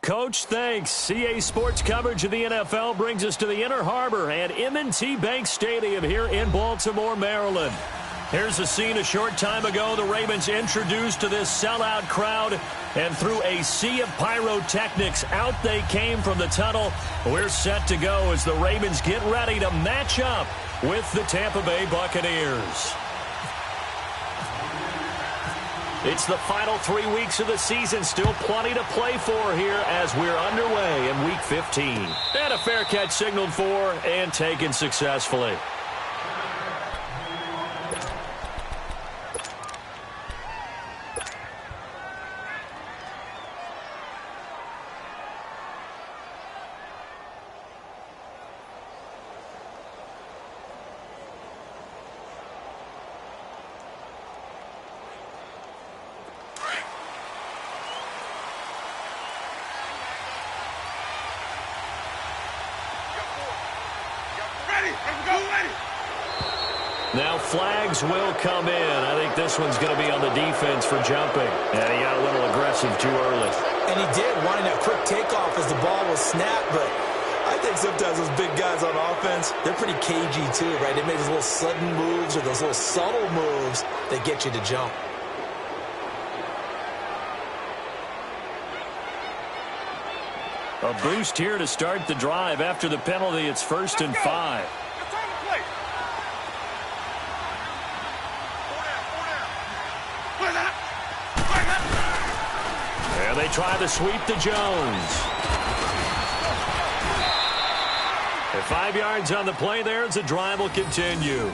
Coach, thanks. CA Sports coverage of the NFL brings us to the Inner Harbor and M&T Bank Stadium here in Baltimore, Maryland. Here's a scene a short time ago. The Ravens introduced to this sellout crowd, and through a sea of pyrotechnics, out they came from the tunnel. We're set to go as the Ravens get ready to match up with the Tampa Bay Buccaneers. It's the final 3 weeks of the season. Still plenty to play for here as we're underway in Week 15. And a fair catch signaled for and taken successfully. Now flags will come in. I think this one's going to be on the defense for jumping. And he got a little aggressive too early. And he did, wanting a quick takeoff as the ball was snapped. But I think sometimes those big guys on offense, they're pretty cagey too, right? They make those little sudden moves or those little subtle moves that get you to jump. A boost here to start the drive. After the penalty, it's 1st and 5. And they try to sweep to Jones. And 5 yards on the play there as the drive will continue.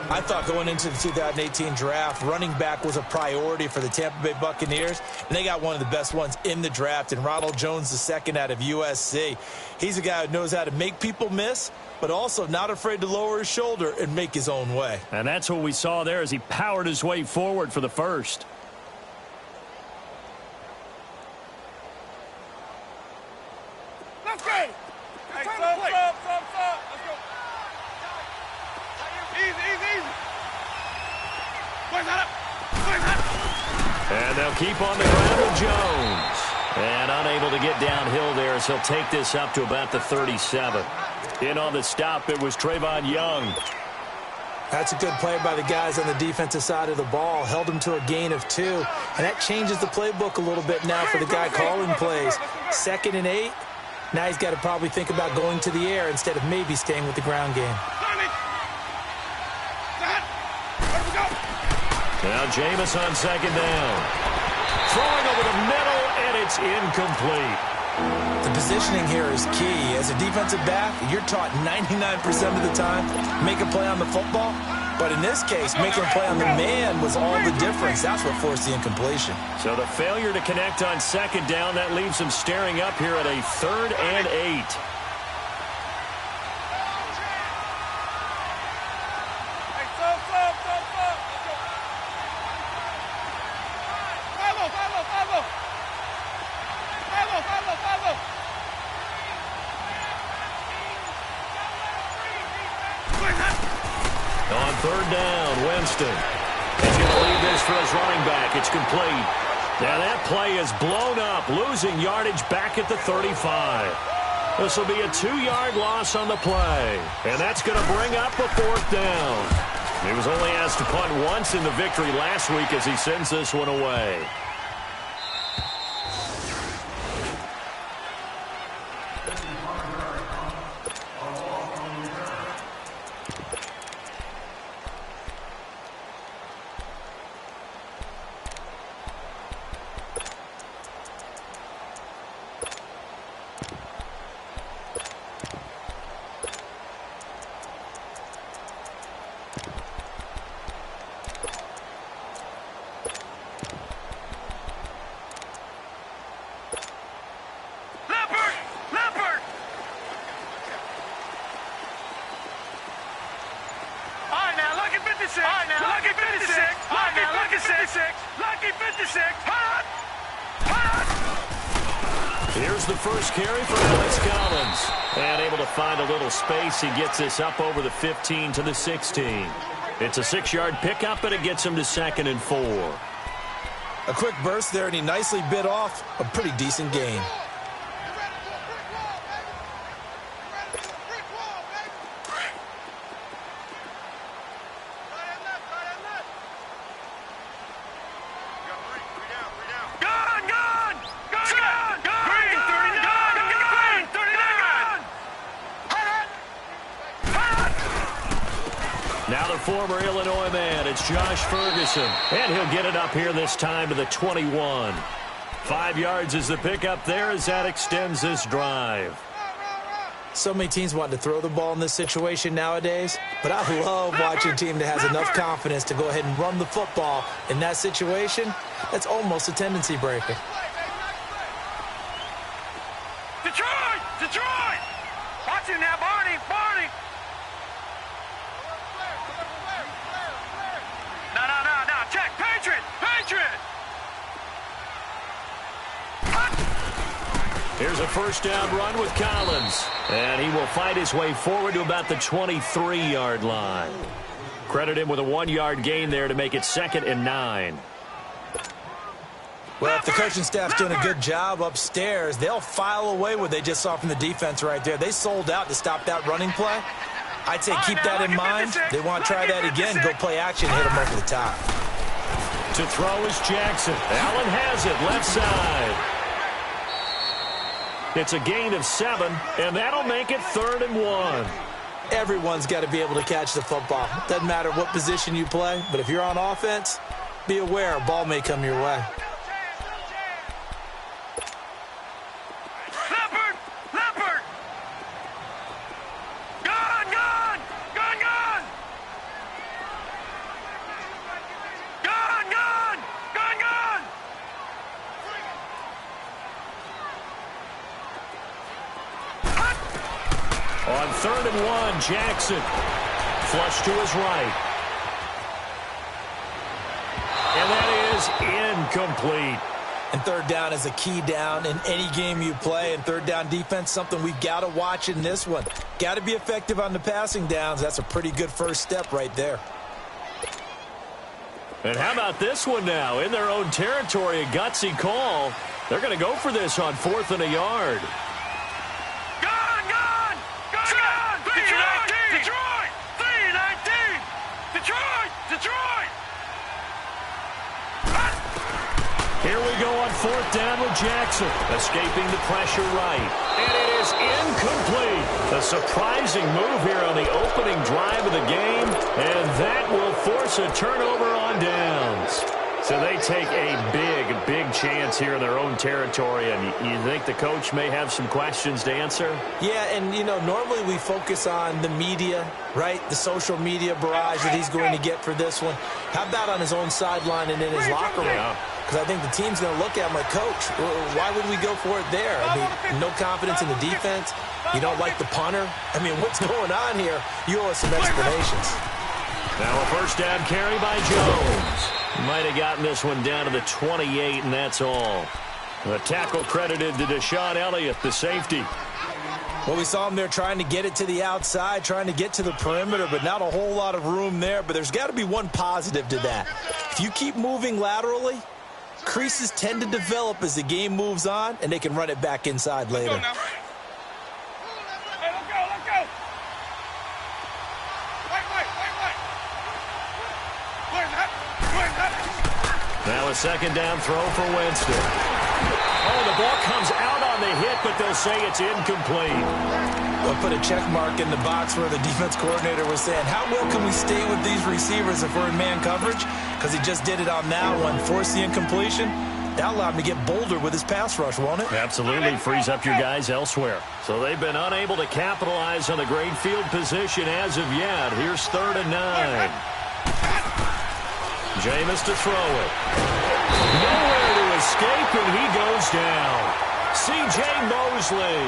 I thought going into the 2018 draft, running back was a priority for the Tampa Bay Buccaneers, and they got one of the best ones in the draft, and Ronald Jones II out of USC. He's a guy who knows how to make people miss, but also not afraid to lower his shoulder and make his own way. And that's what we saw there as he powered his way forward for the first. Let's go! Hey, stop. Let's go. Easy. And they'll keep on the ground with Jones. And unable to get downhill there as he'll take this up to about the 37. In on the stop, it was Trayvon Young. That's a good play by the guys on the defensive side of the ball. Held him to a gain of 2. And that changes the playbook a little bit now for the guy calling plays. 2nd and 8. Now he's got to probably think about going to the air instead of maybe staying with the ground game. Now Jameis on 2nd down. Throwing over the middle, and it's incomplete. The positioning here is key. As a defensive back, you're taught 99% of the time, make a play on the football. But in this case, making a play on the man was all the difference. That's what forced the incompletion. So the failure to connect on 2nd down, that leaves him staring up here at a 3rd and 8. On 3rd down, Winston. He's going to leave this for his running back. It's complete. Now that play is blown up, losing yardage back at the 35. This will be a 2-yard loss on the play. And that's going to bring up a 4th down. He was only asked to punt once in the victory last week as he sends this one away. Here's the first carry for Alex Collins. And able to find a little space. He gets this up over the 15 to the 16. It's a 6-yard pickup, and it gets him to 2nd and 4. A quick burst there, and he nicely bit off a pretty decent gain. Now the former Illinois man, it's Josh Ferguson. And he'll get it up here this time to the 21. 5 yards is the pickup there as that extends this drive. So many teams want to throw the ball in this situation nowadays, but I love watching a team that has enough confidence to go ahead and run the football in that situation. That's almost a tendency breaker. Detroit! Detroit! Watch it now, Barney! Barney! No. Check! Patriot! Patriot! Here's a first down run with Collins. And he will fight his way forward to about the 23-yard line. Credit him with a 1-yard gain there to make it 2nd and 9. Well, if the coaching staff's doing a good job upstairs, they'll file away what they just saw from the defense right there. They sold out to stop that running play. I'd say keep that in mind. They want to try that again, go play action, hit them over the top. To throw is Jackson. Allen has it, left side. It's a gain of 7, and that'll make it 3rd and 1. Everyone's got to be able to catch the football. Doesn't matter what position you play, but if you're on offense, be aware a ball may come your way. Leopard! Gone! On 3rd and 1, Jackson. Flush to his right. And that is incomplete. And 3rd down is a key down in any game you play. And 3rd down defense, something we've got to watch in this one. Got to be effective on the passing downs. That's a pretty good first step right there. And how about this one now? In their own territory, a gutsy call. They're going to go for this on 4th and a yard. Here we go on 4th down with Jackson. Escaping the pressure right. And it is incomplete. A surprising move here on the opening drive of the game. And that will force a turnover on downs. So they take a big chance here in their own territory. And you think the coach may have some questions to answer? Yeah, and, you know, normally we focus on the media, right? The social media barrage that he's going to get for this one. How about on his own sideline and in his locker room? Because I think the team's going to look at him like, Coach, why would we go for it there? I mean, no confidence in the defense. You don't like the punter. I mean, what's going on here? You owe us some explanations. Now a first down carry by Jones. Might have gotten this one down to the 28, and that's all. The tackle credited to Deshaun Elliott, the safety. Well, we saw him there trying to get it to the outside, trying to get to the perimeter, but not a whole lot of room there. But there's got to be one positive to that. If you keep moving laterally, creases tend to develop as the game moves on, and they can run it back inside later. Let's go. Now a second down throw for Winston. Oh, the ball comes out on the hit, but they'll say it's incomplete. They'll put a check mark in the box where the defense coordinator was saying, how well can we stay with these receivers if we're in man coverage? Because he just did it on that one, forced the incompletion. That allowed him to get bolder with his pass rush, won't it? Absolutely frees up your guys elsewhere. So they've been unable to capitalize on the great field position as of yet. Here's 3rd and 9. Jameis to throw it. Nowhere to escape, and he goes down. C.J. Mosley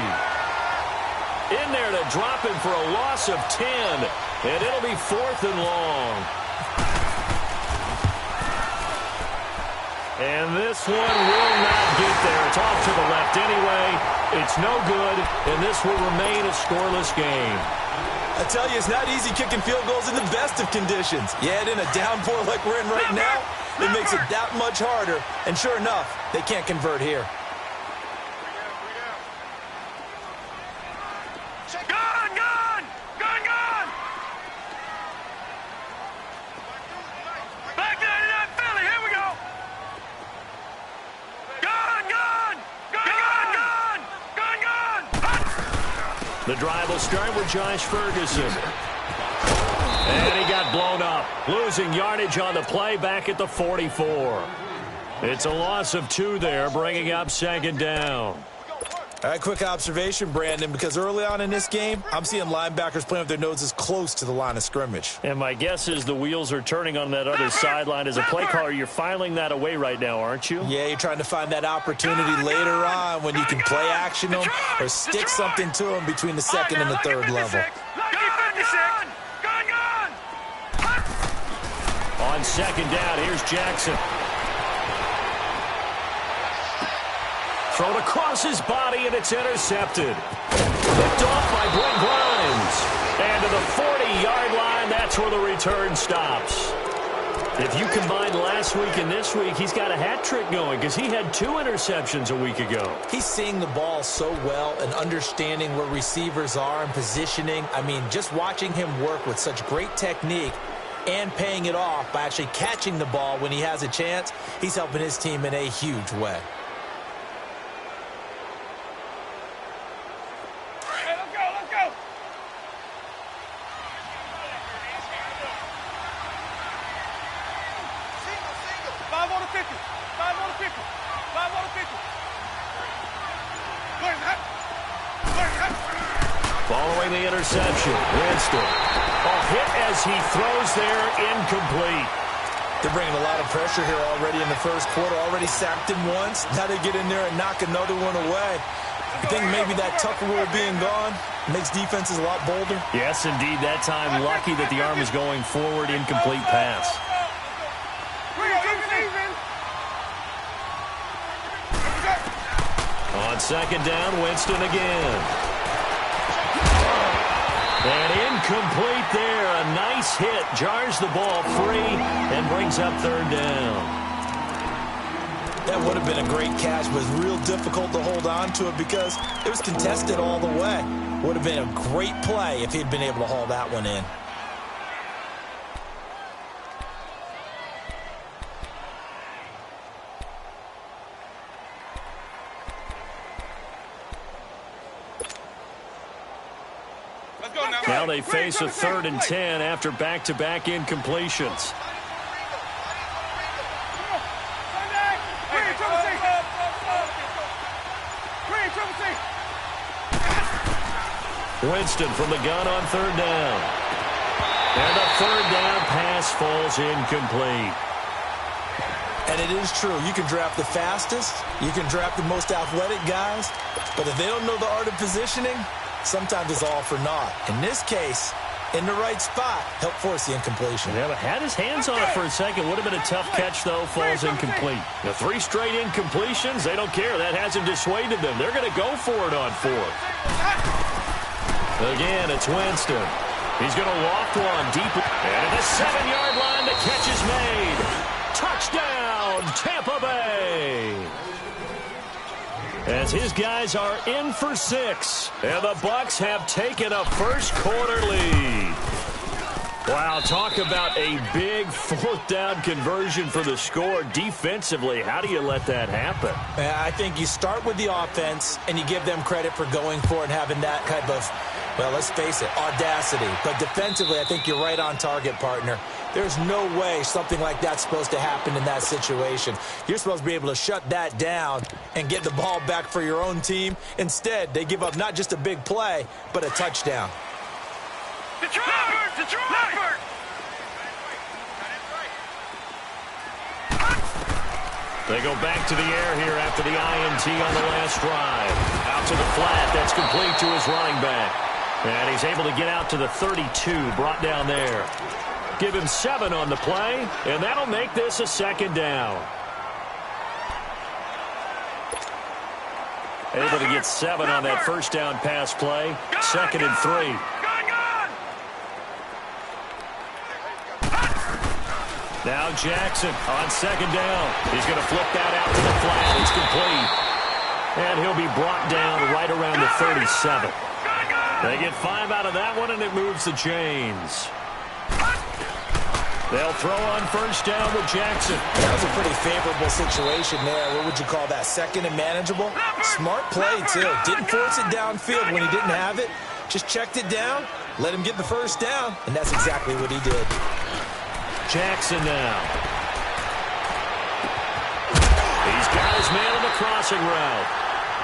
in there to drop him for a loss of 10, and it'll be 4th and long. And this one will not get there. It's off to the left anyway. It's no good, and this will remain a scoreless game. I tell you, it's not easy kicking field goals in the best of conditions. Yet in a downpour like we're in right now, it makes it that much harder. And sure enough, they can't convert here. Gun! Gun! Gun! Gun! Back there to that Philly. Here we go. Gun! Gun! Gun! Gun! Gun! Gun! The drive will start with Josh Ferguson. And he got blown up. Losing yardage on the play back at the 44. It's a loss of 2 there, bringing up second down. All right, quick observation, Brandon, because early on in this game, I'm seeing linebackers playing with their noses close to the line of scrimmage. And my guess is the wheels are turning on that other sideline. As a play caller, you're filing that away right now, aren't you? Yeah, you're trying to find that opportunity later on when you can play action them or stick something to them between the second and the third level. On second down, here's Jackson. Thrown across his body, and it's intercepted. Picked off by Brent Grimes. And to the 40-yard line, that's where the return stops. If you combine last week and this week, he's got a hat trick going because he had 2 interceptions a week ago. He's seeing the ball so well and understanding where receivers are and positioning. I mean, just watching him work with such great technique and paying it off by actually catching the ball when he has a chance, he's helping his team in a huge way. Following the interception, Winston. A hit as he throws there, incomplete. They're bringing a lot of pressure here already in the first quarter. Already sacked him once. Now they get in there and knock another one away. I think maybe that Tucker rule being gone makes defenses a lot bolder. Yes, indeed. That time, lucky that the arm is going forward, incomplete pass. On second down, Winston again. And incomplete there. A nice hit. Jars the ball free and brings up third down. That would have been a great catch, but it was real difficult to hold on to it because it was contested all the way. Would have been a great play if he'd been able to haul that one in. Now they face a 3rd and 10 after back-to-back incompletions. Winston from the gun on 3rd down. And the 3rd down pass falls incomplete. And it is true. You can draft the fastest. You can draft the most athletic guys. But if they don't know the art of positioning, sometimes it's all for naught. In this case, in the right spot, helped force the incompletion. Yeah, but had his hands on it for a second. Would have been a tough catch, though. Falls incomplete. Now, 3 straight incompletions. They don't care. That hasn't dissuaded them. They're going to go for it on 4th. Again, it's Winston. He's going to loft one deep. And at the 7-yard line, the catch is made. Touchdown, Tampa Bay. As his guys are in for 6. And the Bucs have taken a first-quarter lead. Wow, talk about a big 4th down conversion for the score. Defensively, how do you let that happen? I think you start with the offense, and you give them credit for going for it and having that type of, well, let's face it, audacity. But defensively, I think you're right on target, partner. There's no way something like that's supposed to happen in that situation. You're supposed to be able to shut that down and get the ball back for your own team. Instead, they give up not just a big play, but a touchdown. Detroit! Detroit! They go back to the air here after the INT on the last drive. Out to the flat. That's complete to his running back. And he's able to get out to the 32, brought down there. Give him 7 on the play, and that'll make this a 2nd down. Able to get 7 on that first down pass play. 2nd and 3. Now Jackson on 2nd down. He's going to flip that out to the flat. It's complete. And he'll be brought down right around the 37. They get 5 out of that one, and it moves the chains. They'll throw on first down with Jackson. That was a pretty favorable situation there. What would you call that? 2nd and manageable? Smart play, too. Didn't force it downfield when he didn't have it. Just checked it down, let him get the first down, and that's exactly what he did. Jackson now. He's got his man on the crossing route.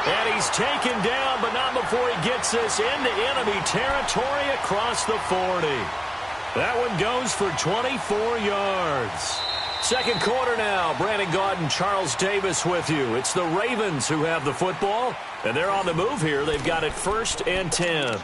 And he's taken down, but not before he gets this into enemy territory across the 40. That one goes for 24 yards. Second quarter now. Brandon Gaudin, Charles Davis with you. It's the Ravens who have the football, and they're on the move here. They've got it 1st and 10.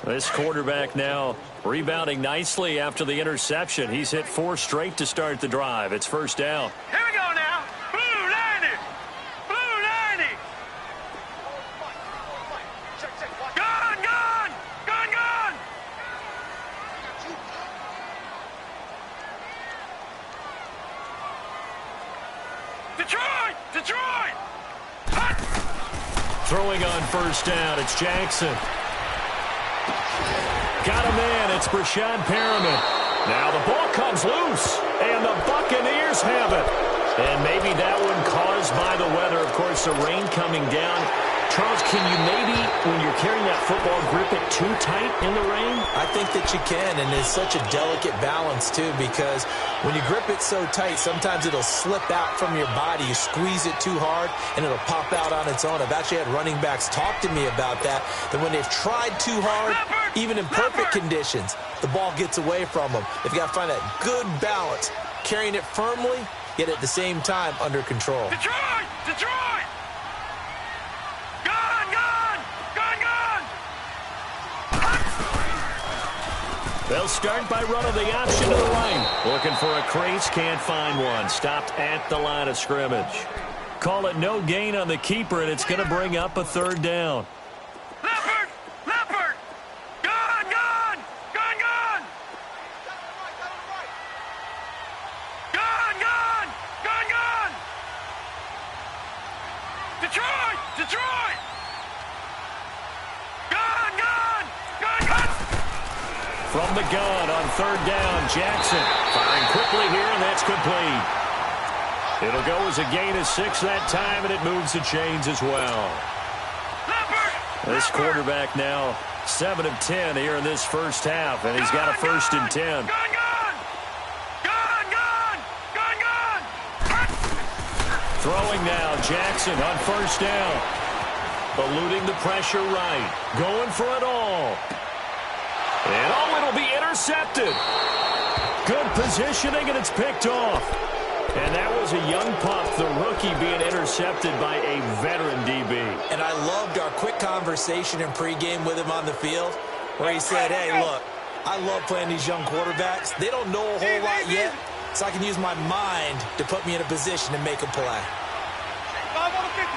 This quarterback now rebounding nicely after the interception. He's hit 4 straight to start the drive. It's 1st down. Here we go now. Blue 90. Blue 90. Gun, gun. Gun, gun. Detroit. Detroit. Hot. Throwing on first down. It's Jackson. Got a man. It's Brashad Perriman. Now the ball comes loose, and the Buccaneers have it. And maybe that one caused by the weather. Of course, the rain coming down. Charles, can you maybe, when you're carrying that football, grip it too tight in the rain? I think that you can, and it's such a delicate balance, too, because when you grip it so tight, sometimes it'll slip out from your body. You squeeze it too hard, and it'll pop out on its own. I've actually had running backs talk to me about that when they've tried too hard, even in perfect conditions, the ball gets away from them. They've got to find that good balance, carrying it firmly, yet at the same time under control. Detroit! Detroit! Gun! Gun! Gun! Gun! They'll start by running the option to the right. Looking for a crease, can't find one. Stopped at the line of scrimmage. Call it no gain on the keeper, and it's going to bring up a 3rd down. Leopard! Leopard! Gun! Gun! Gun! Gun! Gun! Gun! Gun! Gun! Detroit! Detroit! Gun! Gun! Gun! Gun! From the gun on 3rd down, Jackson firing quickly here, and that's complete. It'll go as a gain of 6 that time, and it moves the chains as well. This quarterback now 7 of 10 here in this first half, and he's got a 1st and 10. Gun! Gun! Gun! Gun! Gun! Gun! Throwing now, Jackson on 1st down. Eluding the pressure right. Going for it all. And it'll be intercepted. Good positioning, and it's picked off. And that was a young pup, the rookie, being intercepted by a veteran DB. And I loved our quick conversation in pregame with him on the field where he said, hey, look, I love playing these young quarterbacks. They don't know a whole lot yet, so I can use my mind to put me in a position to make a play. 5 on the 50.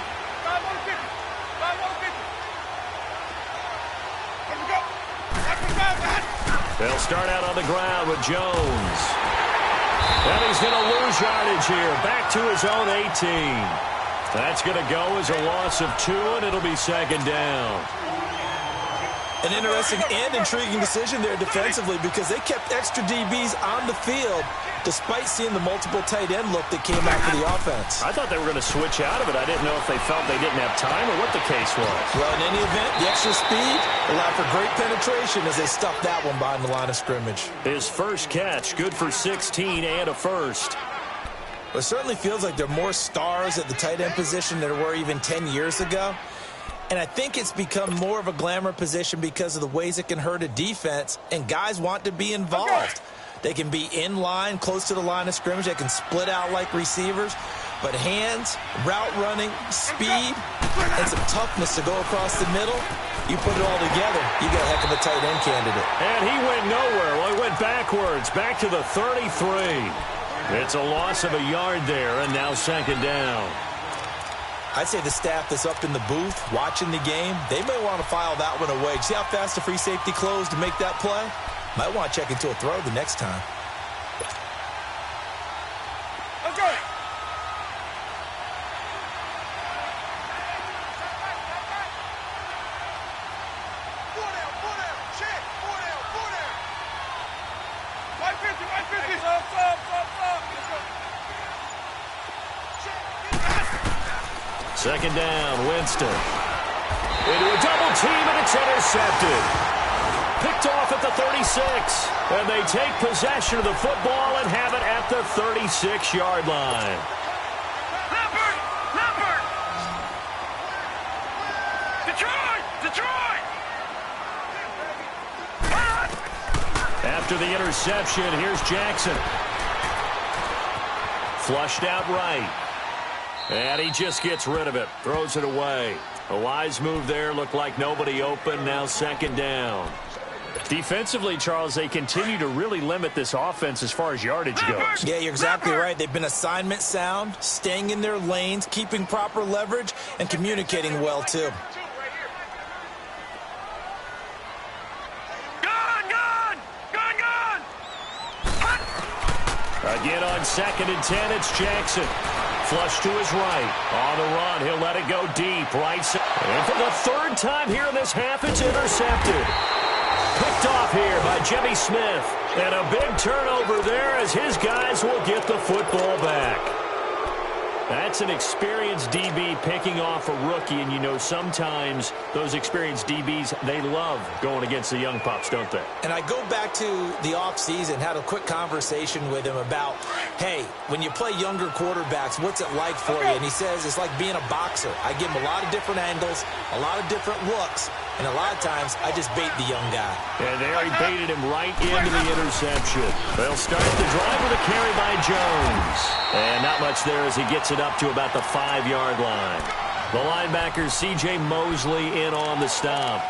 5 on the 50. 5 on the 50. Here we go. Watch the five, man. They'll start out on the ground with Jones. And he's going to lose yardage here. Back to his own 18. That's going to go as a loss of 2, and it'll be 2nd down. An interesting and intriguing decision there defensively because they kept extra DBs on the field despite seeing the multiple tight end look that came out for the offense. I thought they were going to switch out of it. I didn't know if they felt they didn't have time or what the case was. Well, in any event, the extra speed allowed for great penetration as they stuffed that one behind the line of scrimmage. His first catch, good for 16 and a 1st. Well, it certainly feels like there are more stars at the tight end position than there were even 10 years ago. And I think it's become more of a glamour position because of the ways it can hurt a defense, and guys want to be involved. They can be in line, close to the line of scrimmage. They can split out like receivers. But hands, route running, speed, and some toughness to go across the middle, you put it all together, you got a heck of a tight end candidate. And he went nowhere. Well, he went backwards, back to the 33. It's a loss of a yard there, and now second down. I'd say the staff that's up in the booth watching the game, they may want to file that one away. See how fast the free safety closed to make that play? Might want to check into a throw the next time. Let's go. Second down, Winston. Into a double team, and it's intercepted. Picked off at the 36. And they take possession of the football and have it at the 36-yard line. Leopard! Leopard! Detroit! Detroit! After the interception, here's Jackson. Flushed out right. And he just gets rid of it. Throws it away. A wise move there. Looked like nobody open. Now second down. Defensively, Charles, they continue to really limit this offense as far as yardage goes. Yeah, you're exactly right. They've been assignment sound, staying in their lanes, keeping proper leverage, and communicating well, too. Again on 2nd and 10, it's Jackson. Flush to his right. On the run, he'll let it go deep. Right side. And for the third time here in this half, it's intercepted. Picked off here by Jimmy Smith. And a big turnover there as his guys will get the football back. That's an experienced DB picking off a rookie, and you know sometimes those experienced DBs, they love going against the young pups, don't they? And I go back to the offseason, had a quick conversation with him about, hey, when you play younger quarterbacks, what's it like for you? And he says it's like being a boxer. I give him a lot of different angles, a lot of different looks, and a lot of times I just bait the young guy. And there he baited him right into the interception. They'll start the drive with a carry by Jones. And not much there as he gets it up to about the 5-yard line. The linebacker, C.J. Mosley, in on the stop.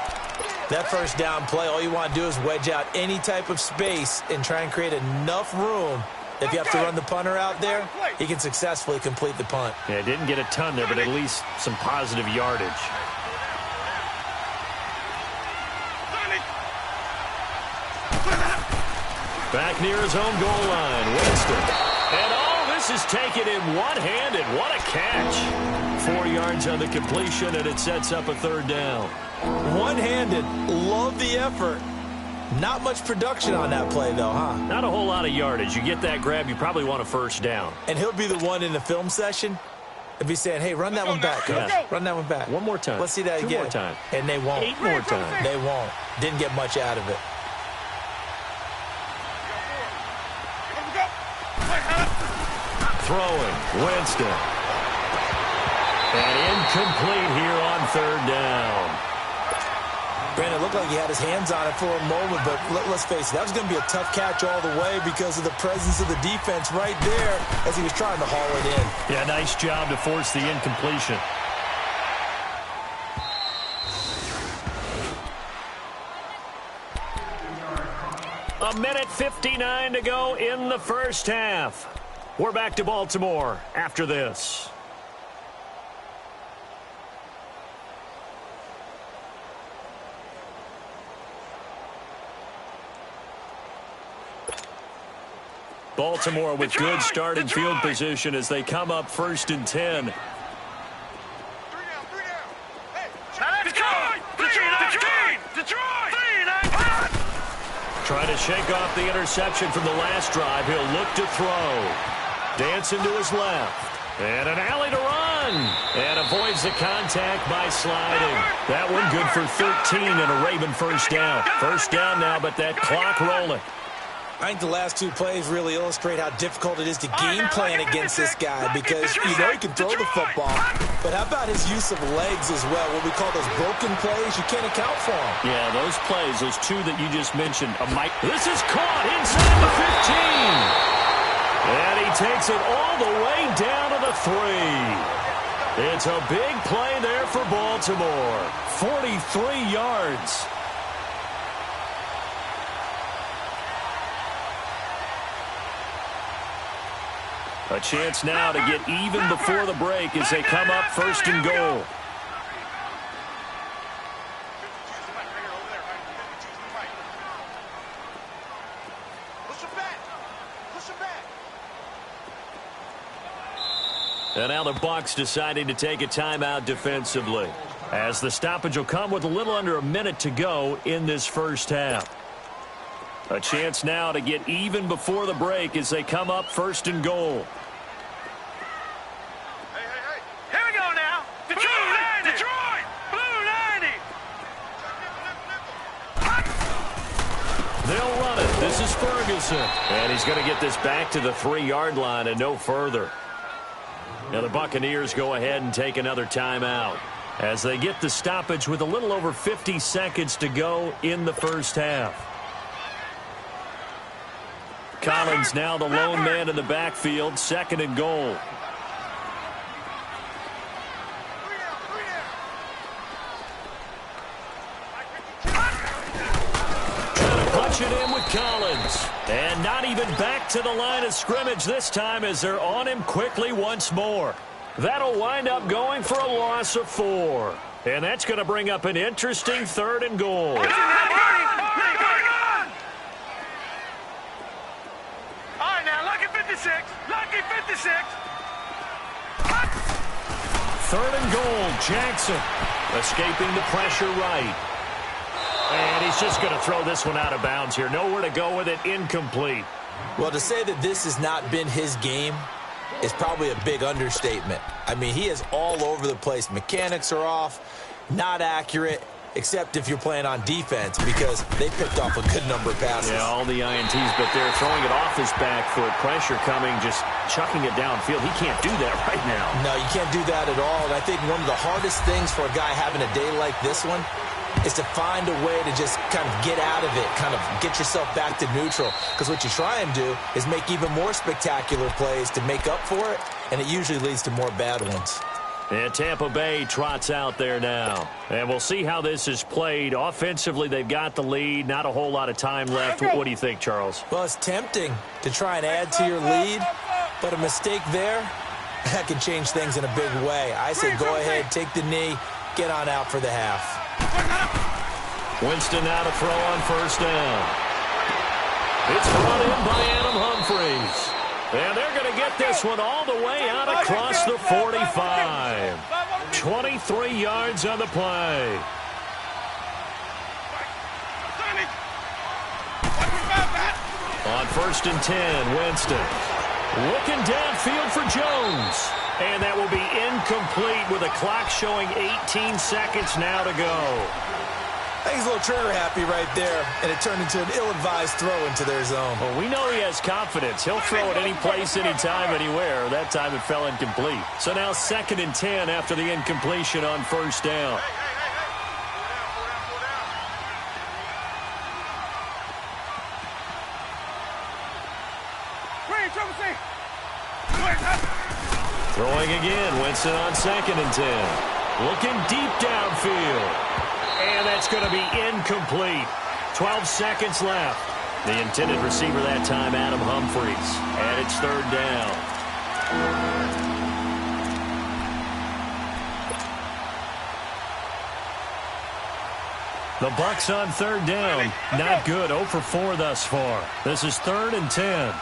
That first down play, all you want to do is wedge out any type of space and try and create enough room. If you have to run the punter out there, he can successfully complete the punt. Yeah, didn't get a ton there, but at least some positive yardage. Back near his own goal line, Winston. And all this is taken in one-handed. What a catch. 4 yards on the completion, and it sets up a third down. One-handed. Love the effort. Not much production on that play, though, huh? Not a whole lot of yardage. You get that grab, you probably want a first down. And he'll be the one in the film session. He'll be saying, hey, run that one back, coach. Yeah. Run that one back. One more time. Let's see that 2 again. more times. And they won't. 8 more times. They won't. Didn't get much out of it. Throwing, Winston. And incomplete here on third down. Brandon, it looked like he had his hands on it for a moment, but let's face it, that was going to be a tough catch all the way because of the presence of the defense right there as he was trying to haul it in. Yeah, nice job to force the incompletion. A minute 59 to go in the first half. We're back to Baltimore after this. Baltimore with good starting field position as they come up 1st and 10. Trying to shake off the interception from the last drive. He'll look to throw. Dancing to his left. And an alley to run. And avoids the contact by sliding. That one good for 13 and a Raven first down. First down now, but that clock rolling. I think the last 2 plays really illustrate how difficult it is to game plan against this guy because you know he can throw the football, but how about his use of legs as well, what we call those broken plays? You can't account for them. Yeah, those plays, those 2 that you just mentioned. This is caught inside the 15. And he takes it all the way down to the 3. It's a big play there for Baltimore. 43 yards. A chance now to get even before the break as they come up first and goal. And now the Bucs deciding to take a timeout defensively, as the stoppage will come with a little under a minute to go in this first half. A chance now to get even before the break as they come up first and goal. Hey. Here we go now. Detroit! Detroit! Blue 90! They'll run it. This is Ferguson. And he's going to get this back to the 3-yard line and no further. Now the Buccaneers go ahead and take another timeout as they get the stoppage with a little over 50 seconds to go in the first half. Collins now the lone man in the backfield, second and goal. Trying to punch it in with Collins. And not even back to the line of scrimmage this time as they're on him quickly once more. That'll wind up going for a loss of 4. And that's going to bring up an interesting third and goal. All right, now, lucky 56. Lucky 56. Third and goal, Jackson escaping the pressure right. And he's just going to throw this one out of bounds here. Nowhere to go with it, incomplete. Well, to say that this has not been his game is probably a big understatement. I mean, he is all over the place. Mechanics are off, not accurate, except if you're playing on defense because they picked off a good number of passes. Yeah, all the INTs, but they're throwing it off his back foot. Pressure coming, just chucking it downfield. He can't do that right now. No, you can't do that at all. And I think one of the hardest things for a guy having a day like this one is to find a way to just kind of get out of it, kind of get yourself back to neutral. Because what you try and do is make even more spectacular plays to make up for it, and it usually leads to more bad ones. And Tampa Bay trots out there now. And we'll see how this is played. Offensively, they've got the lead. Not a whole lot of time left. What do you think, Charles? Well, it's tempting to try and add to your lead, but a mistake there, that can change things in a big way. I say go ahead, take the knee, get on out for the half. Winston now to throw on first down. It's brought in by Adam Humphries. And they're going to get this one all the way out across the 45. 23 yards on the play. On first and 10, Winston. Looking downfield for Jones. And that will be incomplete with the clock showing 18 seconds now to go. I think he's a little trigger happy right there, and it turned into an ill-advised throw into their zone. Well, we know he has confidence. He'll throw it any place, anytime, anywhere. That time it fell incomplete. So now second and 10 after the incompletion on first down. Throwing again, Winston on second and 10. Looking deep downfield. And that's going to be incomplete. 12 seconds left. The intended receiver that time, Adam Humphries. And it's third down. The Bucs on third down. Not good. 0 for 4 thus far. This is third and 10.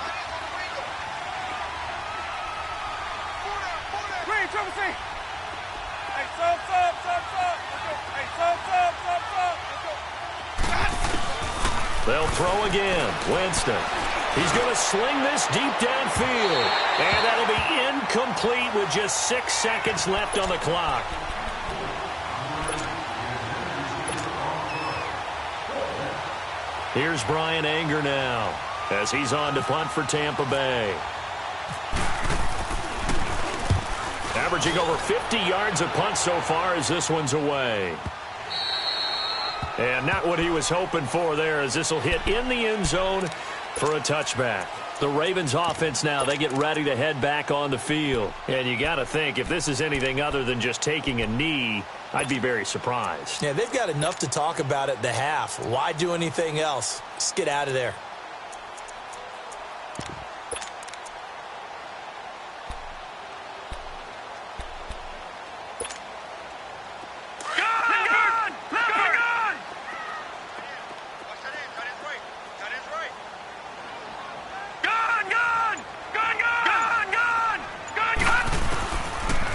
They'll throw again. Winston. He's going to sling this deep downfield. And that'll be incomplete with just 6 seconds left on the clock. Here's Brian Anger now as he's on to punt for Tampa Bay. Averaging over 50 yards a punt so far as this one's away. And not what he was hoping for there, as this will hit in the end zone for a touchback. The Ravens offense now, they get ready to head back on the field. And you got to think, if this is anything other than just taking a knee, I'd be very surprised. Yeah, they've got enough to talk about at the half. Why do anything else? Just get out of there.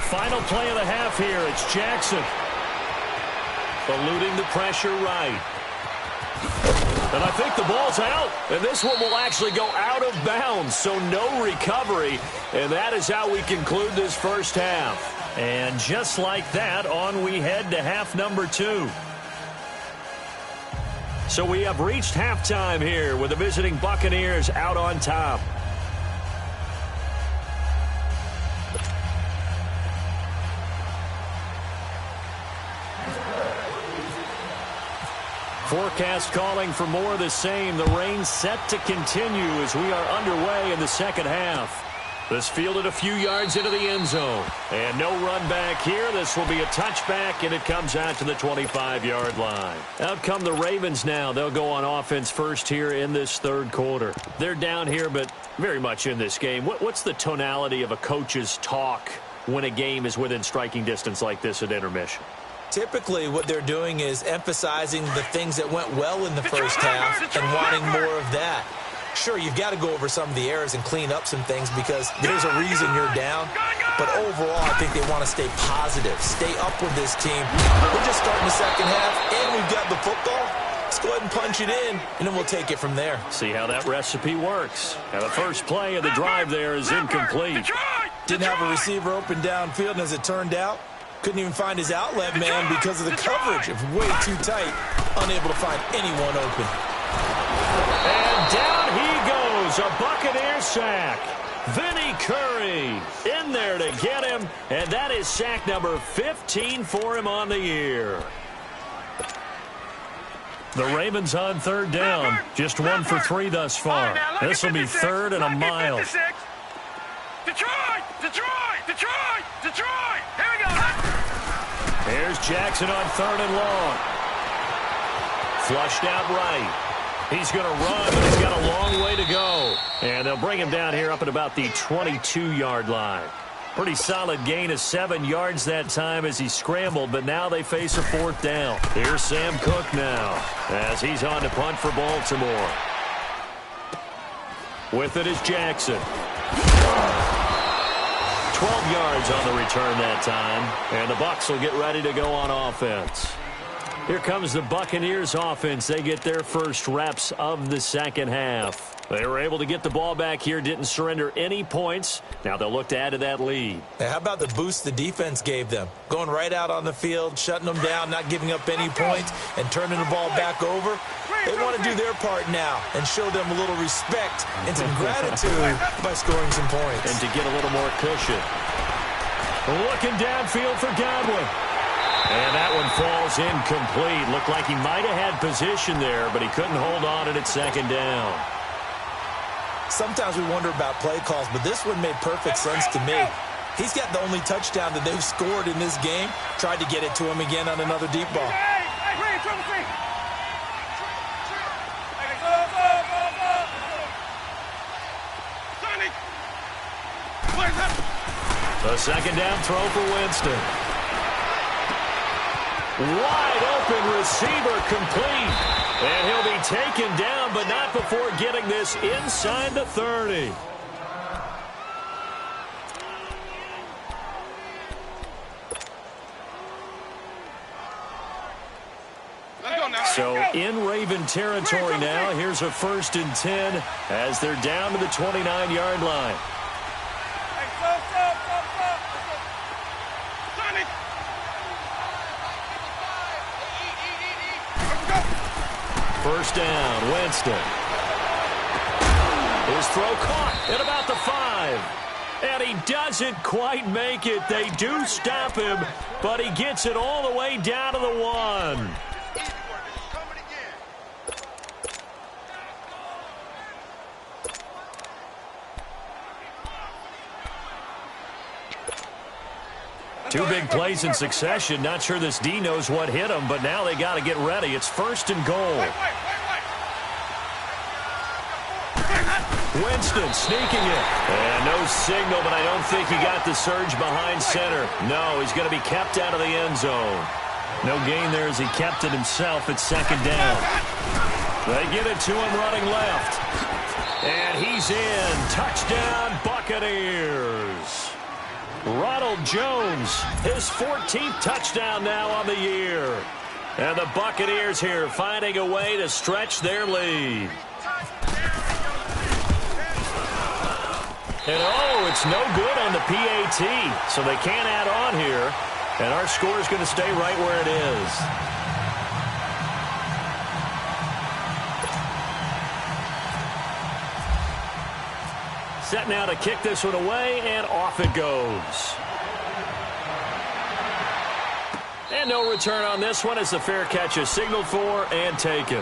Final play of the half here. It's Jackson. Eluding the pressure right. And I think the ball's out. And this one will actually go out of bounds, so no recovery. And that is how we conclude this first half. And just like that, on we head to half number 2. So we have reached halftime here with the visiting Buccaneers out on top. Forecast calling for more of the same. The rain set to continue as we are underway in the second half. This fielded a few yards into the end zone. And no run back here. This will be a touchback, and it comes out to the 25-yard line. Out come the Ravens now. They'll go on offense first here in this third quarter. They're down here, but very much in this game. What's the tonality of a coach's talk when a game is within striking distance like this at intermission? Typically, what they're doing is emphasizing the things that went well in the first half and wanting more of that. Sure, you've got to go over some of the errors and clean up some things because there's a reason you're down. But overall, I think they want to stay positive, stay up with this team. We're just starting the second half, and we've got the football. Let's go ahead and punch it in, and then we'll take it from there. See how that recipe works. Now, the first play of the drive there is incomplete. Didn't have a receiver open downfield, and as it turned out, couldn't even find his outlet man because of the coverage. It was way too tight, unable to find anyone open. And down he goes, a Buccaneer sack. Vinny Curry in there to get him, and that is sack number 15 for him on the year. The Ravens on third down, just 1 for 3 thus far. This will be third and a mile. Detroit! Detroit! Detroit! Detroit! Here we go! Here's Jackson on third and long. Flushed out right. He's going to run, but he's got a long way to go. And they'll bring him down here up at about the 22-yard line. Pretty solid gain of 7 yards that time as he scrambled, but now they face a fourth down. Here's Sam Cook now as he's on to punt for Baltimore. With it is Jackson. 12 yards on the return that time, and the Bucs will get ready to go on offense. Here comes the Buccaneers offense. They get their first reps of the second half. They were able to get the ball back here, didn't surrender any points. Now they'll look to add to that lead. Hey, how about the boost the defense gave them? Going right out on the field, shutting them down, not giving up any points, and turning the ball back over. They want to do their part now and show them a little respect and some gratitude by scoring some points. And to get a little more cushion. Looking downfield for Godwin. And that one falls incomplete. Looked like he might have had position there, but he couldn't hold on at second down. Sometimes we wonder about play calls, but this one made perfect sense to me. He's got the only touchdown that they've scored in this game. Tried to get it to him again on another deep ball. A second down throw for Winston. Wide open receiver complete. And he'll be taken down, but not before getting this inside the 30. So in Raven territory now, here's a 1st and 10 as they're down to the 29-yard line. First down, Winston. His throw caught at about the 5. And he doesn't quite make it. They do stop him, but he gets it all the way down to the 1. Two big plays in succession. Not sure this D knows what hit him, but now they got to get ready. It's 1st and goal. Winston sneaking it. And no signal, but I don't think he got the surge behind center. No, he's going to be kept out of the end zone. No gain there as he kept it himself at 2nd down. They get it to him running left. And he's in. Touchdown, Buccaneers. Ronald Jones, his 14th touchdown now on the year. And the Buccaneers here finding a way to stretch their lead. And oh, it's no good on the PAT, so they can't add on here. And our score is going to stay right where it is. Set now to kick this one away, and off it goes. And no return on this one as the fair catch is signaled for and taken.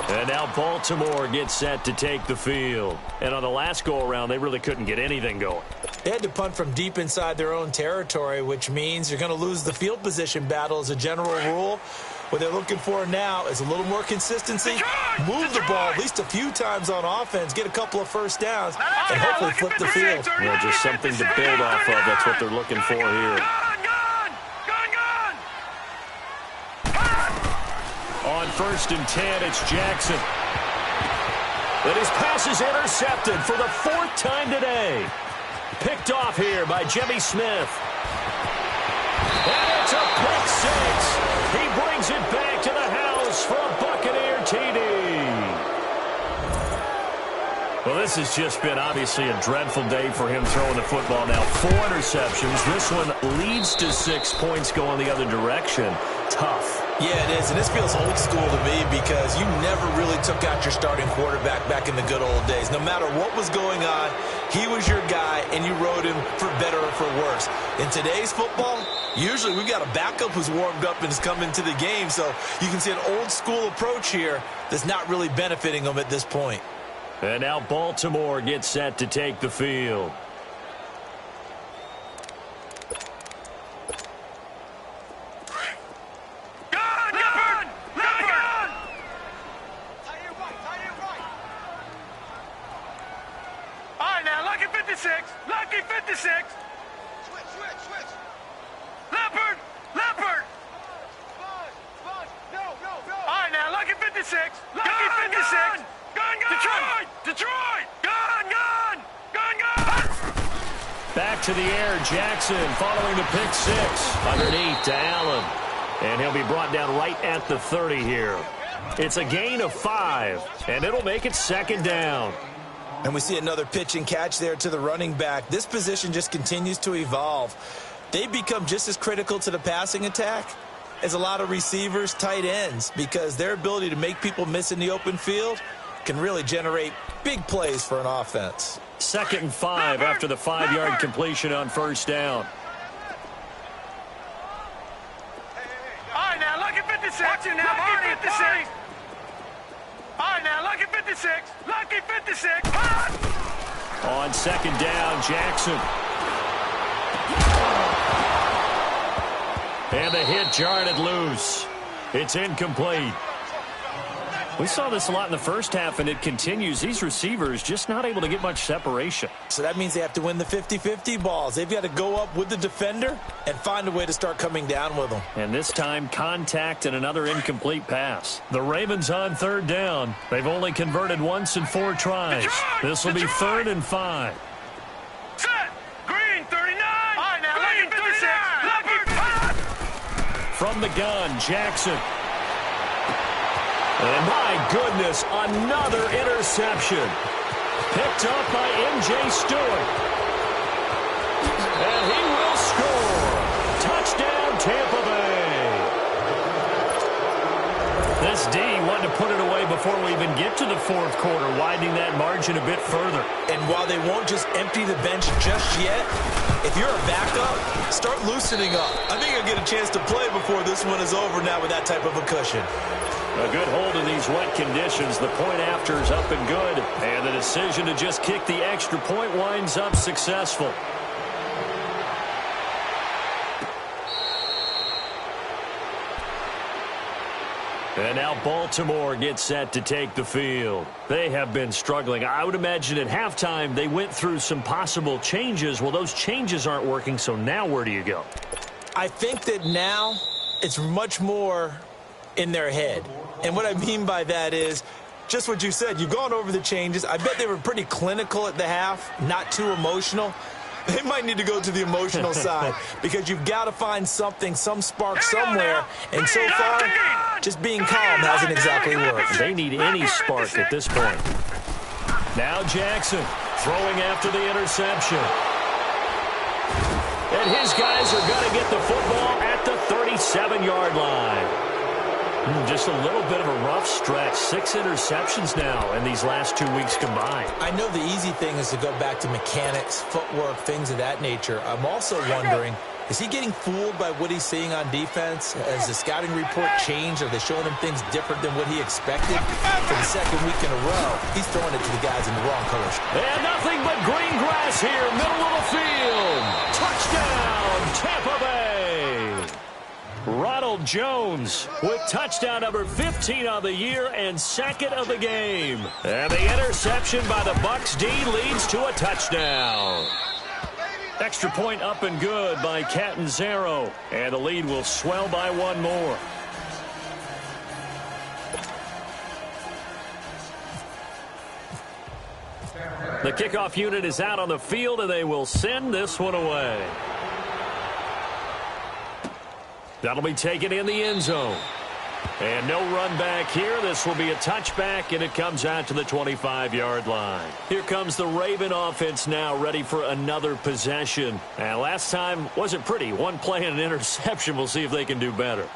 And now Baltimore gets set to take the field. And on the last go-around, they really couldn't get anything going. They had to punt from deep inside their own territory, which means you're going to lose the field position battle as a general rule. What they're looking for now is a little more consistency, move the ball at least a few times on offense, get a couple of first downs, and hopefully flip the field. Well, just something to build off of. That's what they're looking for here. On 1st and 10, it's Jackson. But his pass is intercepted for the 4th time today. Picked off here by Jimmy Smith. And it's a pick 6. He brings it back to the house for a Buccaneer TD. Well, this has just been obviously a dreadful day for him throwing the football now. 4 interceptions. This one leads to 6 points going the other direction. Tough. Yeah, it is, and this feels old school to me because you never really took out your starting quarterback back in the good old days. No matter what was going on, he was your guy, and you rode him for better or for worse. In today's football, usually we've got a backup who's warmed up and has come into the game, so you can see an old school approach here that's not really benefiting them at this point. And now Baltimore gets set to take the field. Lucky 56. Switch. Leopard. No. All right, now, Lucky 56. Lucky 56. Gun. Detroit. Gun. Back to the air, Jackson following the pick 6. Underneath to Allen. And he'll be brought down right at the 30 here. It's a gain of 5, and it'll make it 2nd down. And we see another pitch and catch there to the running back. This position just continues to evolve. They become just as critical to the passing attack as a lot of receivers, tight ends, because their ability to make people miss in the open field can really generate big plays for an offense. 2nd and 5 after the 5-yard completion on 1st down. All right, now, Lucky 56. Lucky 56. All right, now, Lucky 56. Lucky 56. On 2nd down, Jackson. And the hit jarred it loose. It's incomplete. We saw this a lot in the first half, and it continues. These receivers just not able to get much separation. So that means they have to win the 50-50 balls. They've got to go up with the defender and find a way to start coming down with them. And this time, contact and another incomplete pass. The Ravens on 3rd down. They've only converted once in 4 tries. This will be 3rd and 5. Set. Green 39. All right, now, Lucky 56. Lucky. From the gun, Jackson. And my goodness, another interception. Picked up by M.J. Stewart. And he will score. Touchdown, Tampa Bay. This D wanted to put it away before we even get to the 4th quarter, widening that margin a bit further. And while they won't just empty the bench just yet, if you're a backup, start loosening up. I think you'll get a chance to play before this one is over now with that type of a cushion. A good hold in these wet conditions. The point after is up and good. And the decision to just kick the extra point winds up successful. And now Baltimore gets set to take the field. They have been struggling. I would imagine at halftime they went through some possible changes. Well, those changes aren't working, so now where do you go? I think that now it's much more in their head. And what I mean by that is just what you said. You've gone over the changes. I bet they were pretty clinical at the half, not too emotional. They might need to go to the emotional side because you've got to find something, some spark somewhere. And so far, just being calm hasn't exactly worked. They need any spark at this point. Now Jackson throwing after the interception. And his guys are going to get the football at the 37-yard line. Just a little bit of a rough stretch. 6 interceptions now in these last 2 weeks combined. I know the easy thing is to go back to mechanics, footwork, things of that nature. I'm also wondering, is he getting fooled by what he's seeing on defense? Has the scouting report changed? Are they showing him things different than what he expected? For the second week in a row, he's throwing it to the guys in the wrong colors. And nothing but green grass here, middle of the field. Touchdown, Tampa Bay. Ronald Jones with touchdown number 15 on the year and second of the game. And the interception by the Bucs D leads to a touchdown. Extra point up and good by Catanzaro. And the lead will swell by one more. The kickoff unit is out on the field, and they will send this one away. That'll be taken in the end zone. And no run back here. This will be a touchback, and it comes out to the 25-yard line. Here comes the Raven offense now, ready for another possession. And last time wasn't pretty. One play and an interception. We'll see if they can do better.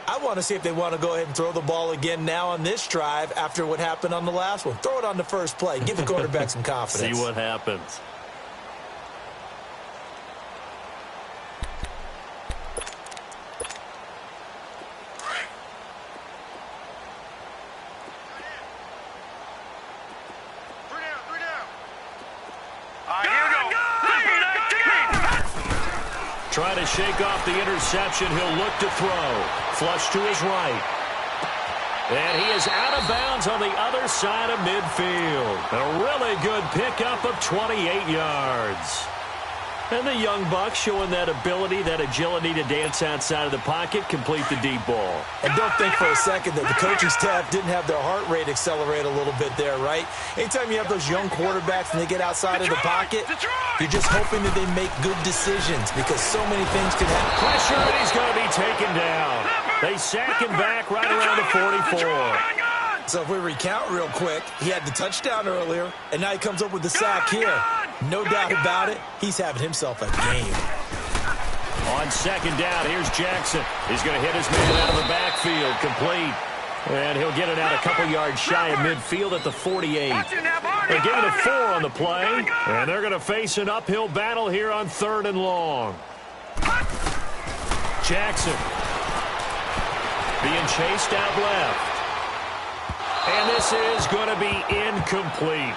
I want to see if they want to go ahead and throw the ball again now on this drive after what happened on the last one. Throw it on the first play. Give the quarterback some confidence. See what happens. Trying to shake off the interception. He'll look to throw. Flush to his right. And he is out of bounds on the other side of midfield. A really good pickup of 28 yards. And the young buck showing that ability, that agility to dance outside of the pocket, complete the deep ball. And don't think for a second that the coaching staff didn't have their heart rate accelerate a little bit there, right? Anytime you have those young quarterbacks and they get outside of the pocket, you're just hoping that they make good decisions because so many things can happen. Pressure, and he's going to be taken down. They sack him back right around the 44. So if we recount real quick, he had the touchdown earlier, and now he comes up with the sack here. No doubt about it, he's having himself a game. On second down, here's Jackson. He's going to hit his man out of the backfield, complete. And he'll get it out a couple yards shy of midfield at the 48. They give it a 4 on the play, and they're going to face an uphill battle here on 3rd and long. Jackson being chased out left. And this is going to be incomplete.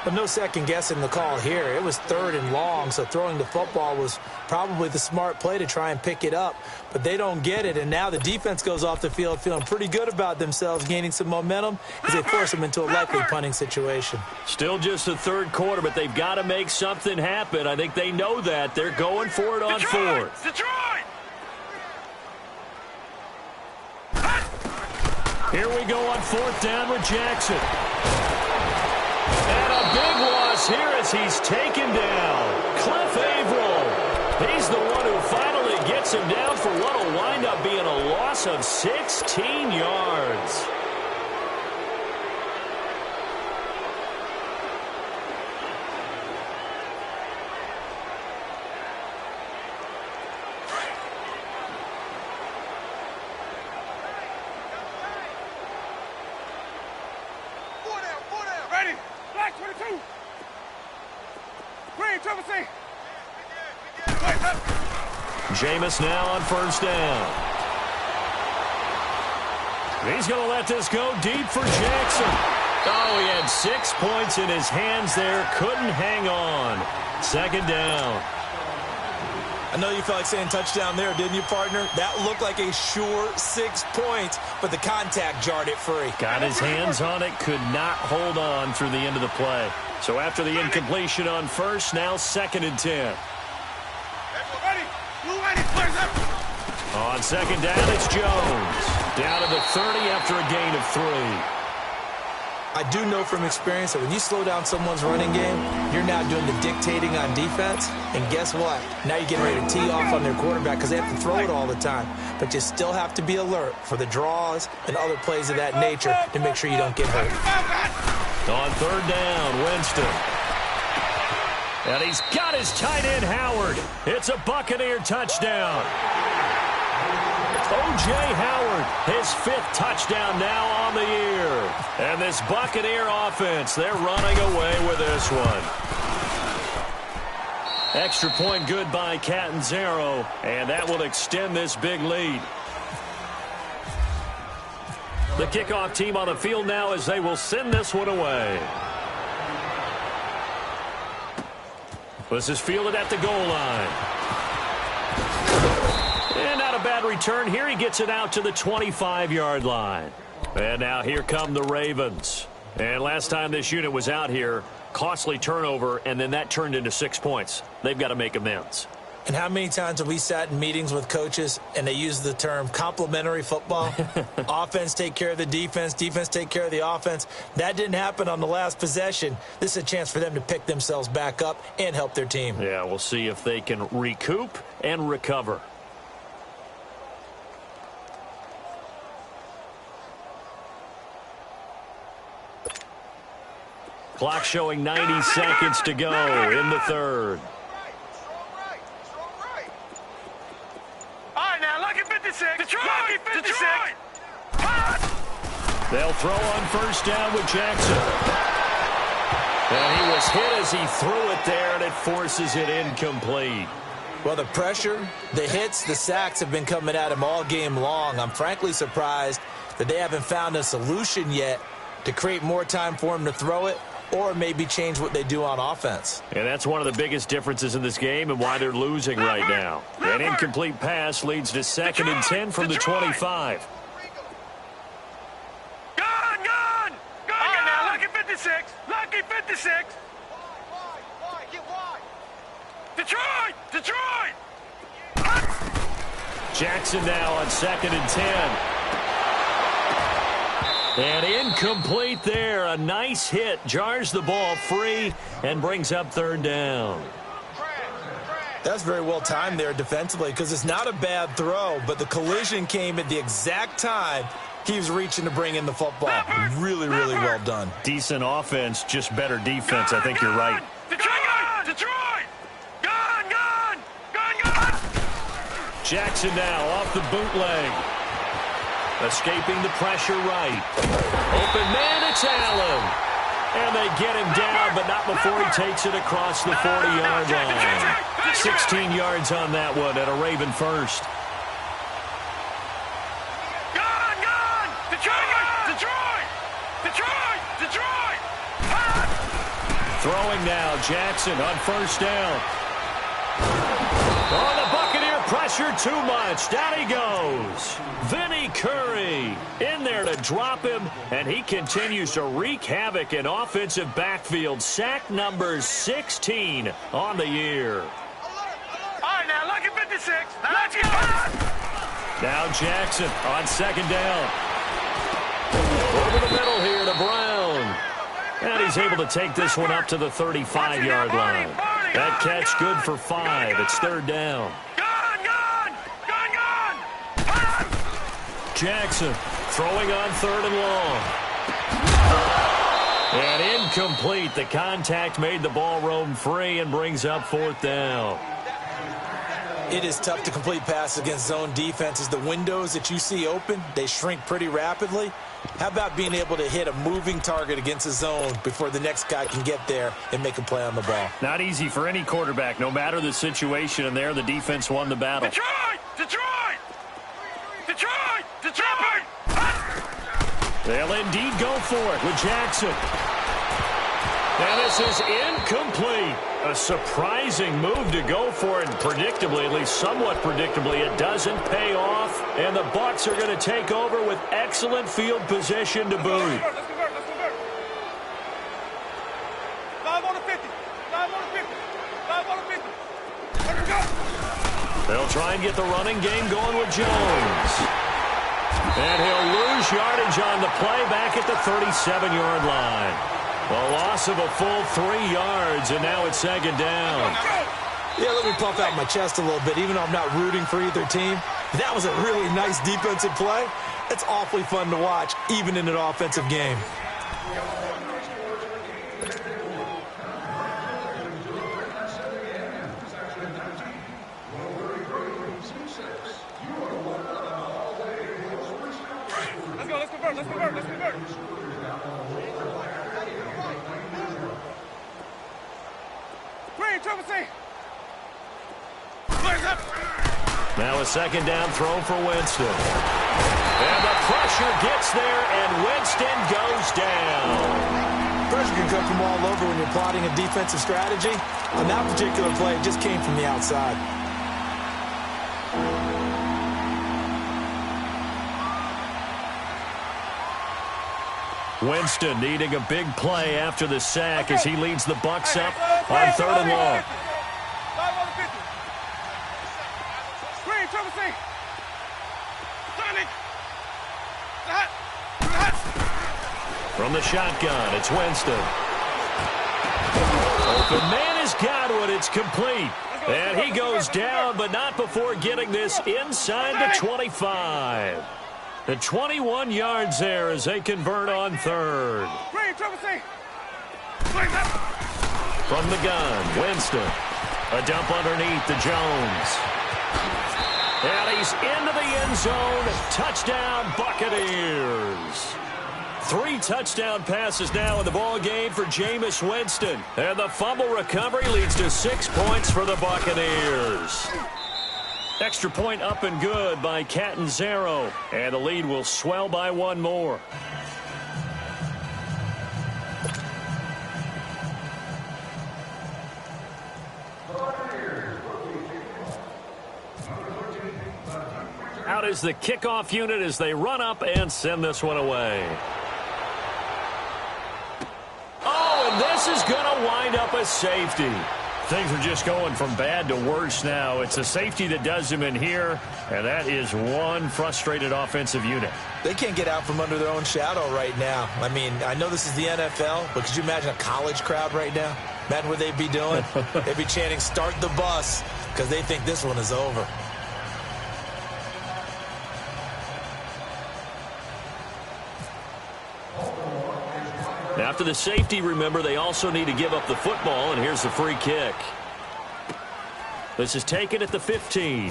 But no second guessing the call here. It was 3rd and long, so throwing the football was probably the smart play to try and pick it up. But they don't get it, and now the defense goes off the field feeling pretty good about themselves, gaining some momentum as they force them into a likely punting situation. Still just the 3rd quarter, but they've got to make something happen. I think they know that. They're going for it on 4th. Detroit! Here we go on 4th down with Jackson. And a big loss here as he's taken down. Cliff Averill. He's the one who finally gets him down for what will wind up being a loss of 16 yards. Ready? Black 22. Green, triple C. Jameis now on 1st down. He's going to let this go deep for Jackson. Oh, he had 6 points in his hands there. Couldn't hang on. 2nd down. I know you felt like saying touchdown there, didn't you, partner? That looked like a sure 6 points, but the contact jarred it free. Got his hands on it, could not hold on through the end of the play. So after the incompletion on first, now 2nd and 10. On second down, it's Jones. Down to the 30 after a gain of 3. I do know from experience that when you slow down someone's running game, you're now doing the dictating on defense. And guess what? Now you're getting ready to tee off on their quarterback because they have to throw it all the time. But you still have to be alert for the draws and other plays of that nature to make sure you don't get hurt. On third down, Winston. And he's got his tight end, Howard. It's a Buccaneer touchdown. O.J. Howard, his 5th touchdown now on the year. And this Buccaneer offense, they're running away with this one. Extra point good by Catanzaro, and that will extend this big lead. The kickoff team on the field now as they will send this one away. This is fielded at the goal line. And not a bad return here. He gets it out to the 25-yard line. And now here come the Ravens. And last time this unit was out here, costly turnover, and then that turned into 6 points. They've got to make amends. And how many times have we sat in meetings with coaches and they use the term complementary football? Offense take care of the defense, defense take care of the offense. That didn't happen on the last possession. This is a chance for them to pick themselves back up and help their team. Yeah, we'll see if they can recoup and recover. Clock showing 90 seconds to go in the third. All right, now, lucky 56. Detroit! Lucky 56. Detroit! They'll throw on first down with Jackson. And he was hit as he threw it there, and it forces it incomplete. Well, the pressure, the hits, the sacks have been coming at him all game long. I'm frankly surprised that they haven't found a solution yet to create more time for him to throw it, or maybe change what they do on offense. And that's one of the biggest differences in this game and why they're losing right now. An incomplete pass leads to 2nd and 10 from the 25. Gone! Now, lucky 56. Lucky 56. Detroit! Jackson now on 2nd and 10. And incomplete there. A nice hit. Jars the ball free and brings up 3rd down. That's very well timed there defensively because it's not a bad throw, but the collision came at the exact time he was reaching to bring in the football. Really, really well done. Decent offense, just better defense. I think you're right. Detroit! Gone! Jackson now off the bootleg. Escaping the pressure right. Open man, it's Allen. And they get him down, but not before he takes it across the 40-yard line. 16 yards on that one and a Raven first. Gone! Detroit! Throwing now, Jackson on first down. Oh, the Buccaneer pressure too much. Down he goes. Vinny Curry in there to drop him, and he continues to wreak havoc in offensive backfield. Sack number 16 on the year. All right, now, lucky 56. Now Jackson on 2nd down. Over the middle here to Brown. And he's able to take this one up to the 35-yard line. That catch good for 5. It's 3rd down. Jackson throwing on 3rd and long. And incomplete. The contact made the ball roam free and brings up 4th down. It is tough to complete passes against zone defenses. The windows that you see open, they shrink pretty rapidly. How about being able to hit a moving target against a zone before the next guy can get there and make a play on the ball? Not easy for any quarterback, no matter the situation, and there the defense won the battle. Detroit! They'll indeed go for it with Jackson. And this is incomplete. A surprising move to go for it. Predictably, at least somewhat predictably, it doesn't pay off. And the Bucs are going to take over with excellent field position to boot. Let's convert. 5 on the 50. 5 on the 50. 5 on the 50. Let her go. They'll try and get the running game going with Jones. And he'll lose yardage on the play back at the 37-yard line. A loss of a full 3 yards, and now it's second down. Yeah, let me puff out my chest a little bit, even though I'm not rooting for either team. That was a really nice defensive play. It's awfully fun to watch, even in an offensive game. Let's convert. Green, triple C. Now a second down throw for Winston. And the pressure gets there, and Winston goes down. Pressure can come from all over when you're plotting a defensive strategy. On that particular play, it just came from the outside. Winston needing a big play after the sack as he leads the Bucs up on 3rd and long. 5 on the 50. Green, triple C. From the shotgun, it's Winston. Open man has got one. It's complete. And he goes down, but not before getting this inside the 25. The 21 yards there as they convert on 3rd. Green, triple C. From the gun, Winston. A dump underneath to Jones. And he's into the end zone. Touchdown, Buccaneers. 3 touchdown passes now in the ball game for Jameis Winston. And the fumble recovery leads to 6 points for the Buccaneers. Extra point up and good by Catanzaro. And the lead will swell by 1 more. Out is the kickoff unit as they run up and send this one away. Oh, and this is going to wind up a safety. Things are just going from bad to worse now. It's a safety that does him in here, and that is one frustrated offensive unit. They can't get out from under their own shadow right now. I mean, I know this is the NFL, but could you imagine a college crowd right now? Imagine what they'd be doing. They'd be chanting, "Start the bus," because they think this one is over. After the safety, remember, they also need to give up the football, and here's the free kick. This is taken at the 15.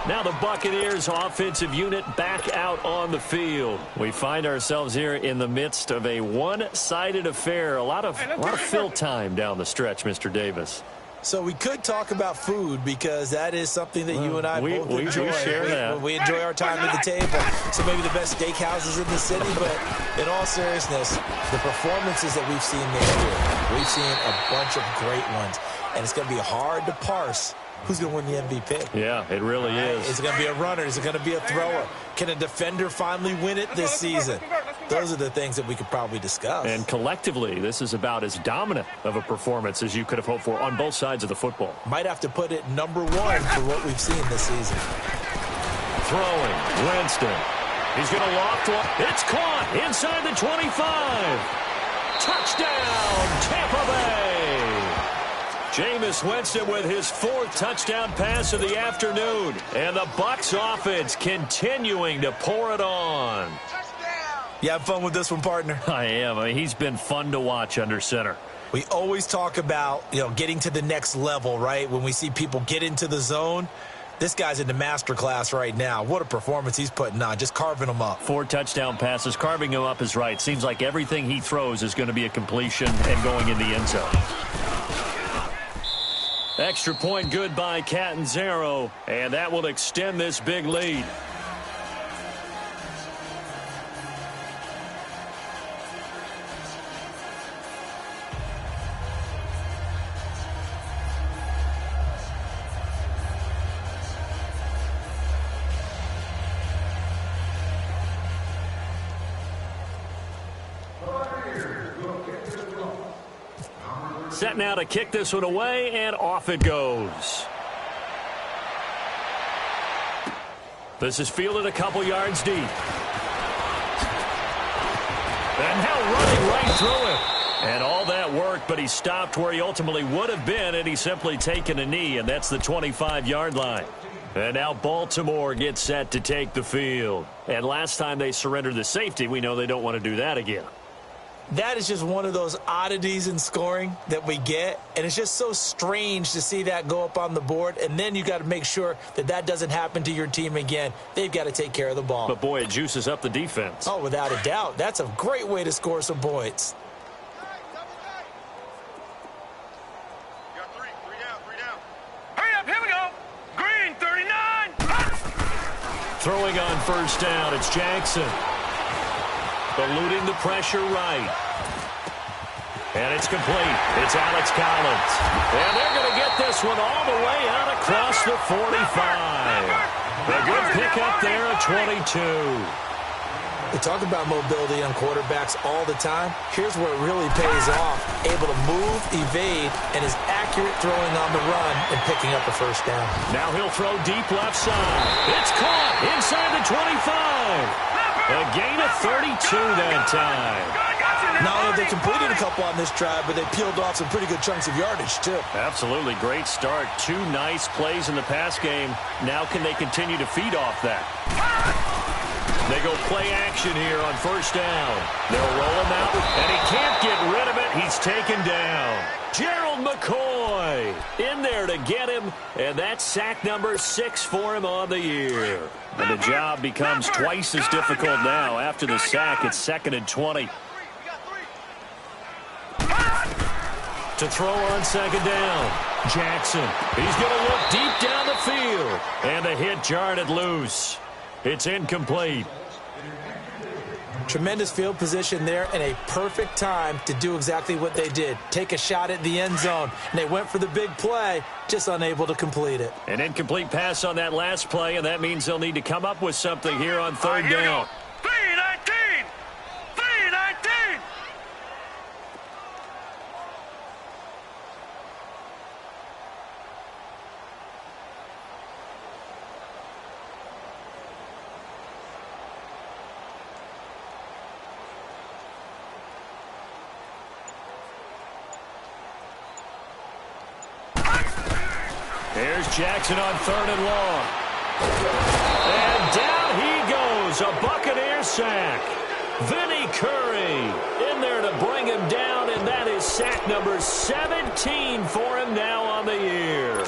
Now the Buccaneers offensive unit back out on the field. We find ourselves here in the midst of a one-sided affair. A lot of fill time down the stretch, Mr. Davis. So we could talk about food because that is something that you and I both enjoy. We share that. We enjoy our time at the table. So maybe the best steakhouses in the city, but in all seriousness, the performances that we've seen this year, we've seen a bunch of great ones, and it's going to be hard to parse who's going to win the MVP. Yeah, it really is. Is it going to be a runner? Is it going to be a thrower? Can a defender finally win it this season? Those are the things that we could probably discuss. And collectively, this is about as dominant of a performance as you could have hoped for on both sides of the football. Might have to put it #1 for what we've seen this season. Throwing, Winston. He's going to loft one. It's caught inside the 25. Touchdown, Tampa Bay. Jameis Winston with his 4th touchdown pass of the afternoon. And the Bucs offense continuing to pour it on. You have fun with this one, partner? I am. I mean, he's been fun to watch under center. We always talk about, getting to the next level, right? When we see people get into the zone, this guy's in the master class right now. What a performance he's putting on, just carving them up. 4 touchdown passes. Carving him up is right. Seems like everything he throws is going to be a completion and going in the end zone. Extra point good by Catanzaro, and that will extend this big lead. set now to kick this one away, and off it goes. This is fielded a couple yards deep. And now running right through it. And all that work, but he stopped where he ultimately would have been, and he's simply taken a knee, and that's the 25-yard line. And now Baltimore gets set to take the field. And last time they surrendered the safety, we know they don't want to do that again. That is just one of those oddities in scoring that we get, and it's just so strange to see that go up on the board, and then you got to make sure that that doesn't happen to your team again. They've got to take care of the ball. But, boy, it juices up the defense. Oh, without a doubt. That's a great way to score some points. Throwing on first down, it's Jackson. Eluding the pressure right. And it's complete. It's Alex Collins. And they're going to get this one all the way out across the 45. A good pickup there at 22. We talk about mobility on quarterbacks all the time. Here's where it really pays off. Able to move, evade, and is accurate throwing on the run and picking up a first down. Now he'll throw deep left side. It's caught inside the 25. A gain of 32 that time. Not only have they completed a couple on this drive, but they peeled off some pretty good chunks of yardage, too. Absolutely. Great start. Two nice plays in the pass game. Now can they continue to feed off that? They go play action here on first down. They'll roll him out, and he can't get rid of it. He's taken down. Gerald McCoy in there to get him, and that's sack number 6 for him on the year. And the job becomes twice as difficult now. After the sack, it's 2nd and 20. To throw on second down, Jackson. He's going to look deep down the field, and the hit jarred it loose. It's incomplete. Tremendous field position there and a perfect time to do exactly what they did. Take a shot at the end zone. And they went for the big play, just unable to complete it. An incomplete pass on that last play, and that means they'll need to come up with something here on third down. 3-19! 3-19! Here's Jackson on 3rd and long. And down he goes. A Buccaneer sack. Vinny Curry in there to bring him down, and that is sack number 17 for him now on the year.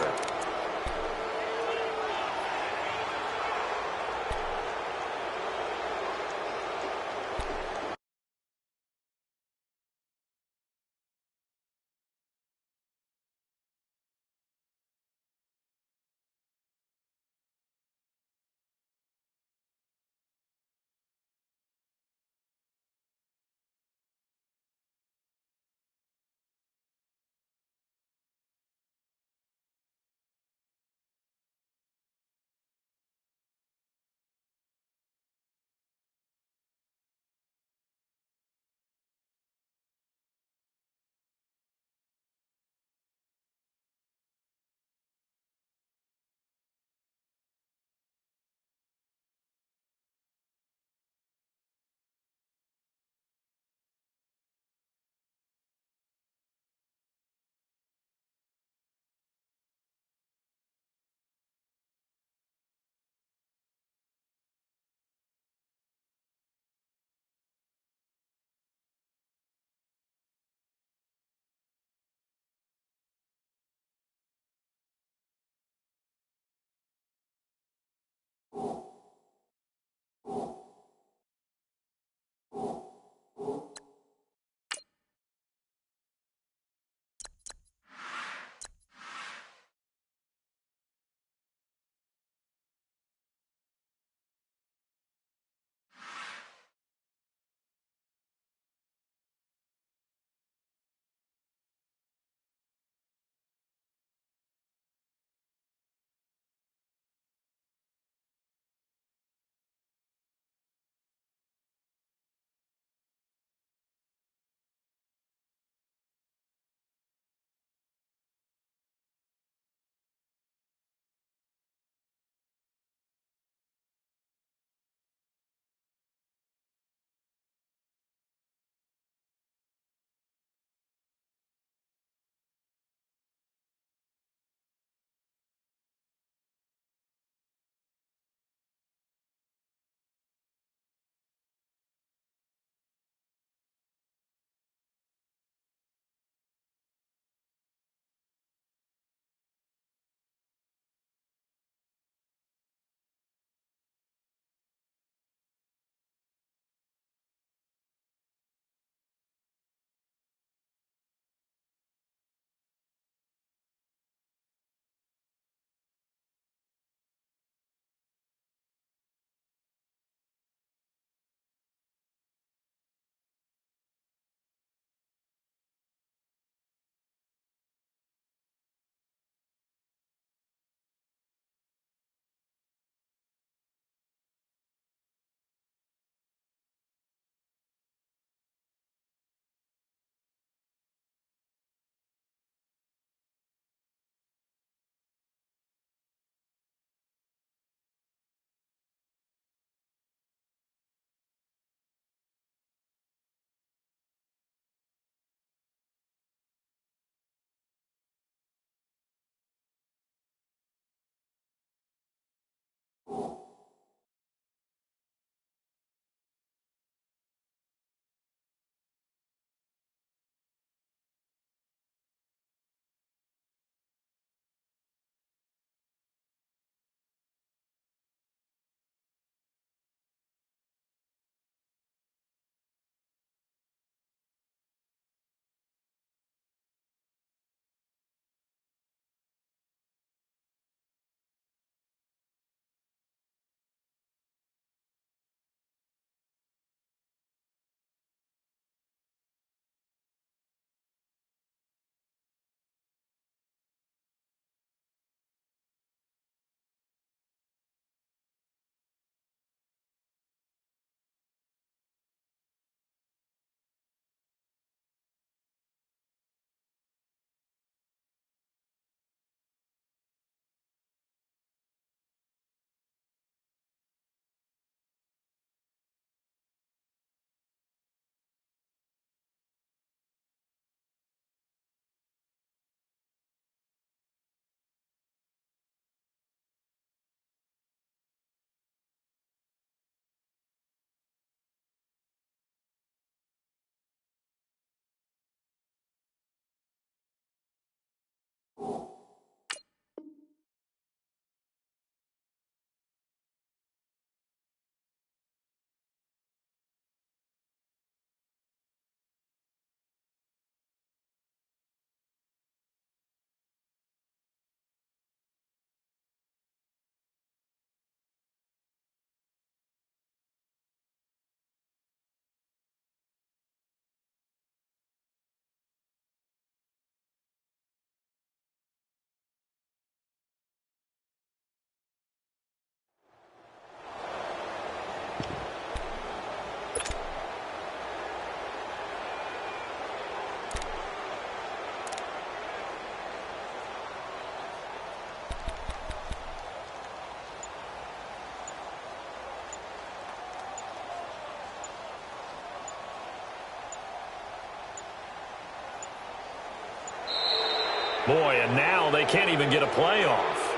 Boy, and now they can't even get a play off.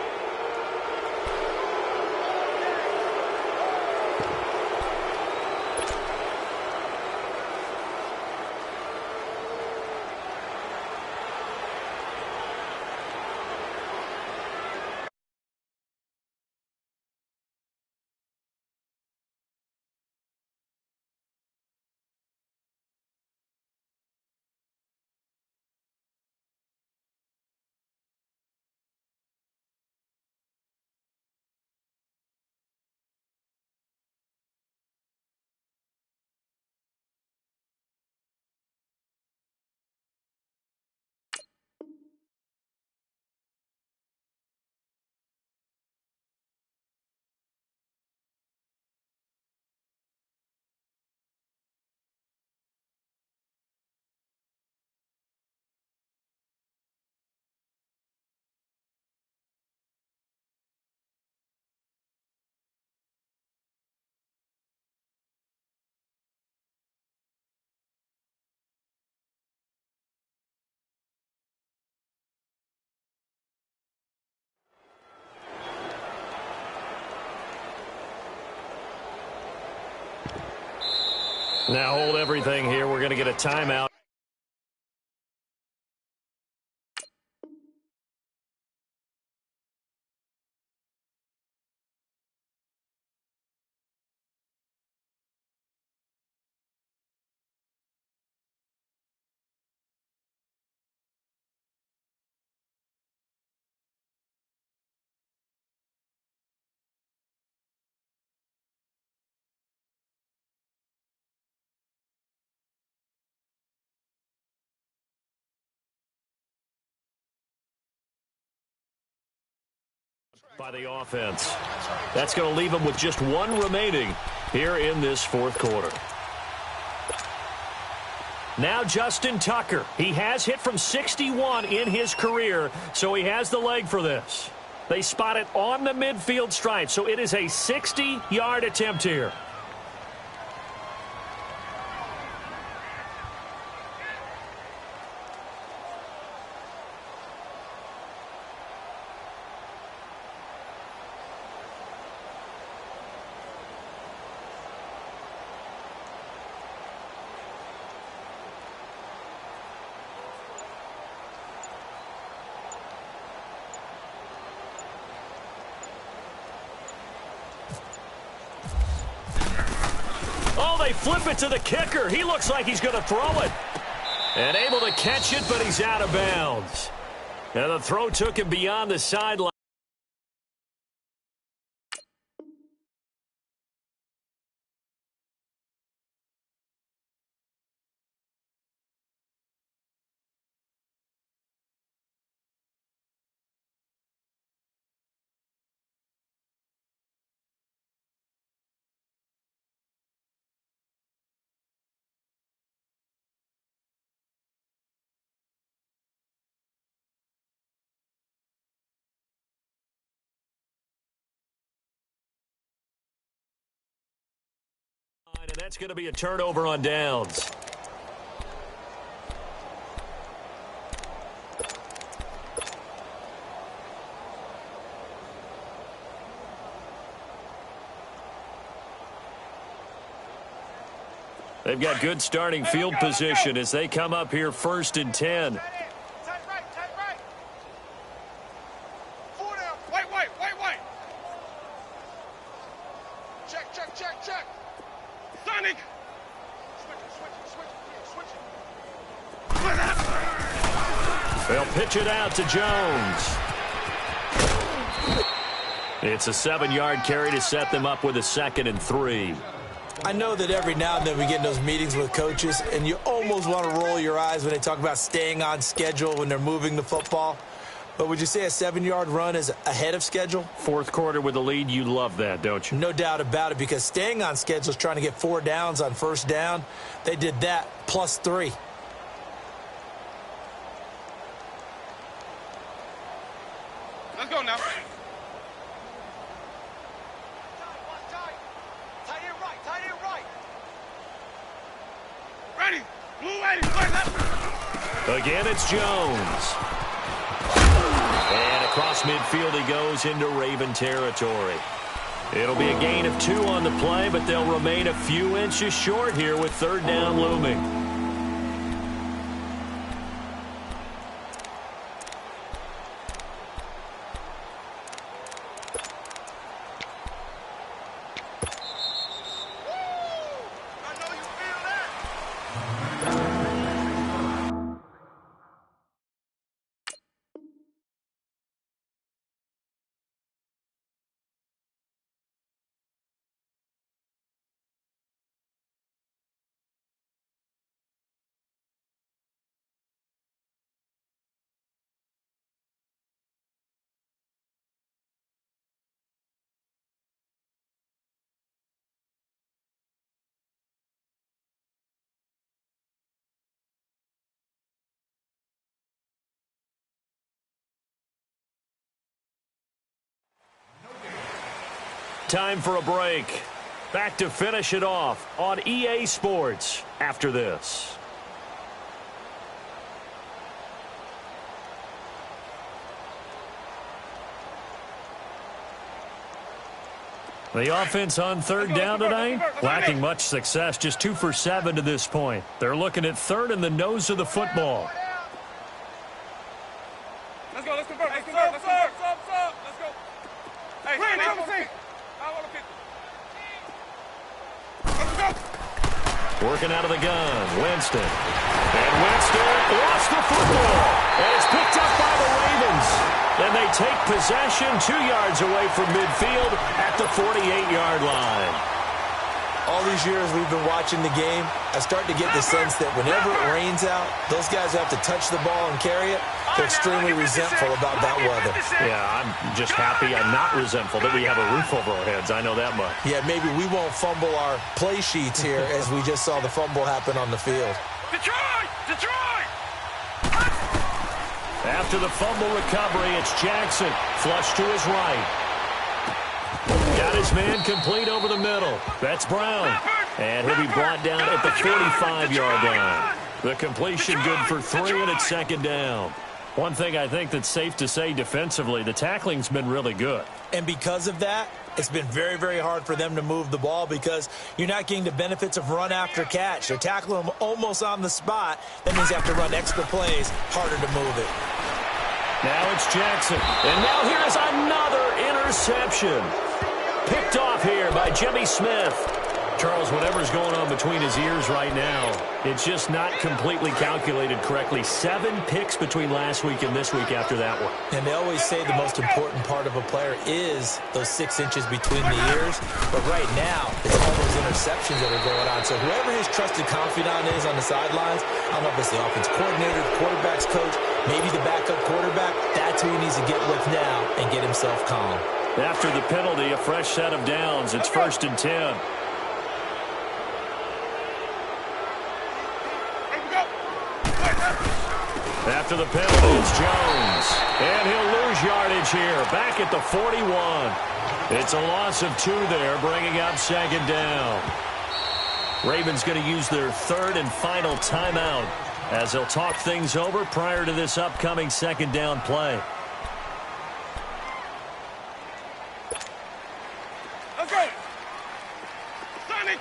Now hold everything here. We're going to get a timeout. By the offense. That's going to leave them with just one remaining here in this fourth quarter. Now Justin Tucker. He has hit from 61 in his career, so he has the leg for this. They spot it on the midfield stripe, so it is a 60-yard attempt here. Oh, they flip it to the kicker. He looks like he's going to throw it. And able to catch it, but he's out of bounds. And the throw took him beyond the sideline. And that's going to be a turnover on downs. They've got good starting field position as they come up here 1st and 10. check. Sonic. Switch. They'll pitch it out to Jones. It's a 7-yard carry to set them up with a 2nd and 3. I know that every now and then we get in those meetings with coaches, and you almost want to roll your eyes when they talk about staying on schedule when they're moving the football. But would you say a 7-yard run is ahead of schedule? Fourth quarter with a lead, you love that, don't you? No doubt about it, because staying on schedule is trying to get 4 downs on first down. They did that plus 3. Let's go now. Ready. Blue ready. Again, it's Jones. And across midfield he goes into Raven territory. It'll be a gain of 2 on the play, but they'll remain a few inches short here with 3rd down looming. Time for a break. Back to finish it off on EA Sports after this. The offense on 3rd down tonight, lacking much success, just 2 for 7 to this point. They're looking at 3rd in the nose of the football. Let's go. Let's convert. Let's go. Hey, Working out of the gun, Winston. And Winston lost the football. And it's picked up by the Ravens. And they take possession 2 yards away from midfield at the 48-yard line. All these years we've been watching the game, I start to get the sense that whenever it rains out, those guys who have to touch the ball and carry it, they're extremely resentful about that weather. Yeah, I'm just happy I'm not resentful that we have a roof over our heads. I know that much. Yeah, maybe we won't fumble our play sheets here as we just saw the fumble happen on the field. Detroit! After the fumble recovery, it's Jackson. Flush to his right. Got his man complete over the middle. That's Brown. And he'll be brought down at the 45-yard line. The completion good for 3, and it's 2nd down. One thing I think that's safe to say defensively, the tackling's been really good. And because of that, it's been very, very hard for them to move the ball because you're not getting the benefits of run after catch. They're tackling them almost on the spot. That means you have to run extra plays, harder to move it. Now it's Jackson. And now here's another interception. Picked off here by Jimmy Smith. Charles, whatever's going on between his ears right now, it's just not completely calculated correctly. 7 picks between last week and this week after that one. And they always say the most important part of a player is those 6 inches between the ears. But right now, it's all those interceptions that are going on. So whoever his trusted confidant is on the sidelines, I don't know if it's the offense coordinator, the quarterback's coach, maybe the backup quarterback, that's who he needs to get with now and get himself calm. After the penalty, a fresh set of downs. It's 1st and 10. After the penalty, it's Jones. And he'll lose yardage here, back at the 41. It's a loss of 2 there, bringing up 2nd down. Ravens going to use their 3rd and final timeout as they'll talk things over prior to this upcoming 2nd down play. Let's go. Sonic.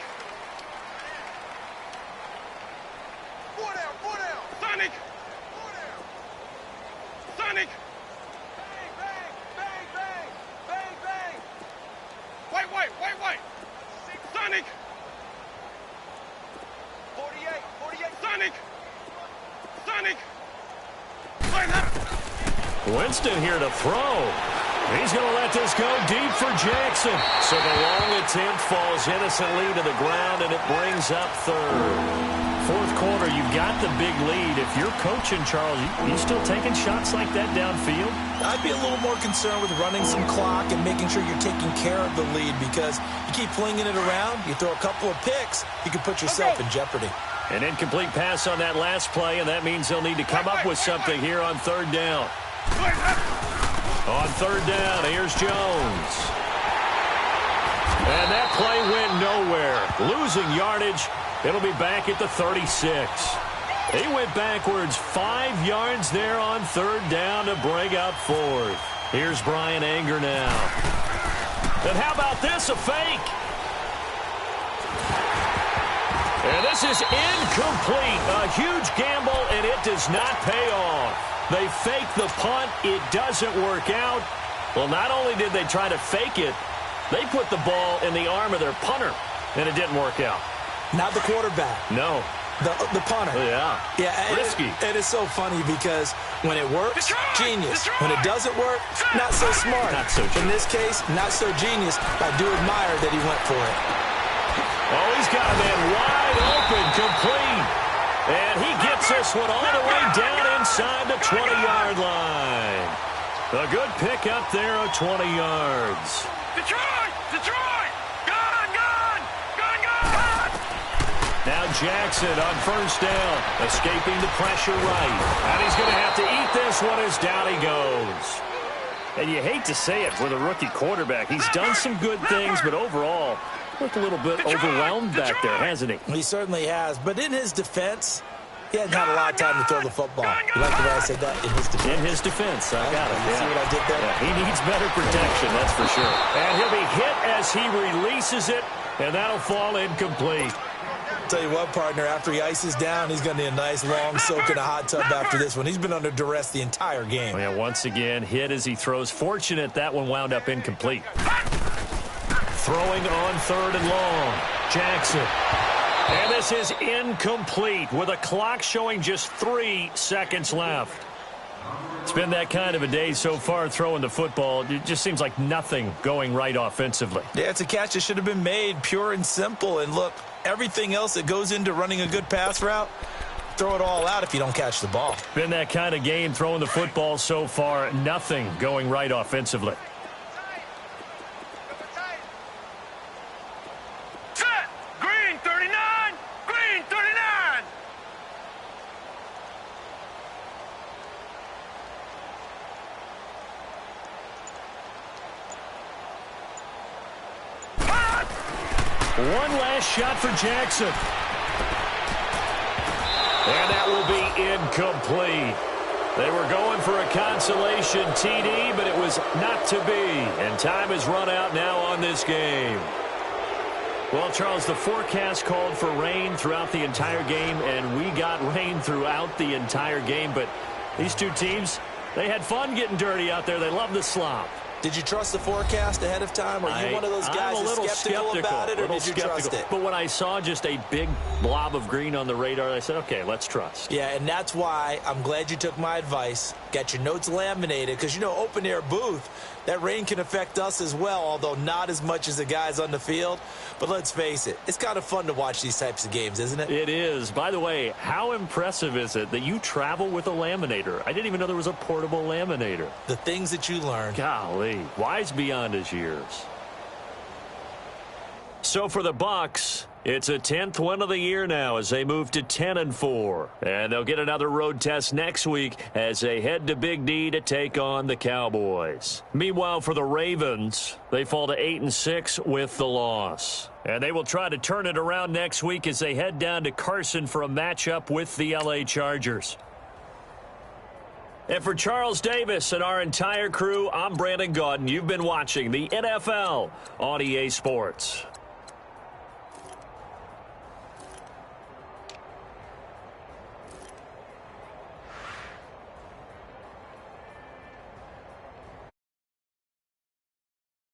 4 down. Sonic. Sonic! Bang! White! Winston here to throw. He's going to let this go deep for Jackson. So the long attempt falls innocently to the ground, and it brings up third. Fourth quarter, you've got the big lead. If you're coaching, Charles, you still taking shots like that downfield? I'd be a little more concerned with running some clock and making sure you're taking care of the lead, because you keep flinging it around, you throw a couple of picks, you can put yourself in jeopardy. An incomplete pass on that last play, and that means they'll need to come up with something here on third down. On third down, here's Jones. And that play went nowhere. Losing yardage. It'll be back at the 36. They went backwards 5 yards there on third down to bring up fourth. Here's Brian Anger now. And how about this, a fake? And this is incomplete. A huge gamble, and it does not pay off. They fake the punt. It doesn't work out. Well, not only did they try to fake it, they put the ball in the arm of their punter, and it didn't work out. Not the quarterback. No. The punter. Yeah. Risky. It is so funny because when it works, genius. When it doesn't work, not so smart. Not so true. In this case, not so genius. I do admire that he went for it. Oh, he's got a man wide open, complete. And he gets this one all the way down inside the 20-yard line. A good pick up there of 20 yards. Detroit! Detroit! Gone! Now Jackson on first down, escaping the pressure right. And he's going to have to eat this one as down he goes. And you hate to say it with a rookie quarterback. He's done some good things, but overall, looked a little bit overwhelmed back there, hasn't he? He certainly has. But in his defense, he hasn't had a lot of time to throw the football. You like the way I said that? In his defense. In his defense, I got it. You see what I did there? Yeah, he needs better protection, that's for sure. And he'll be hit as he releases it, and that'll fall incomplete. Tell you what, partner, after he ices down, he's going to need a nice long soak in a hot tub after this one. He's been under duress the entire game. Oh, yeah, once again, hit as he throws. Fortunate that one wound up incomplete. Throwing on third and long. Jackson. And this is incomplete with a clock showing just 3 seconds left. It's been that kind of a day so far throwing the football. It just seems like nothing going right offensively. Yeah, it's a catch that should have been made, pure and simple. And look, everything else that goes into running a good pass route, throw it all out if you don't catch the ball. Been that kind of game throwing the football so far. Nothing going right offensively. Set! Green 39! Green 39! One last shot for Jackson. And that will be incomplete. They were going for a consolation TD, but it was not to be. And time has run out now on this game. Well, Charles, the forecast called for rain throughout the entire game, and we got rain throughout the entire game. But these two teams, they had fun getting dirty out there. They love the slop. Did you trust the forecast ahead of time? Are you one of those guys that's skeptical about it, or did you trust it? But when I saw just a big blob of green on the radar, I said, okay, let's trust. Yeah, and that's why I'm glad you took my advice. Got your notes laminated, because, you know, open-air booth, that rain can affect us as well, although not as much as the guys on the field. But let's face it, it's kind of fun to watch these types of games, isn't it? It is. By the way, how impressive is it that you travel with a laminator? I didn't even know there was a portable laminator. The things that you learn. Golly, wise beyond his years. So for the Bucs, it's a 10th win of the year now as they move to 10-4. And they'll get another road test next week as they head to Big D to take on the Cowboys. Meanwhile, for the Ravens, they fall to 8-6 with the loss. And they will try to turn it around next week as they head down to Carson for a matchup with the LA Chargers. And for Charles Davis and our entire crew, I'm Brandon Gaudin. You've been watching the NFL on EA Sports.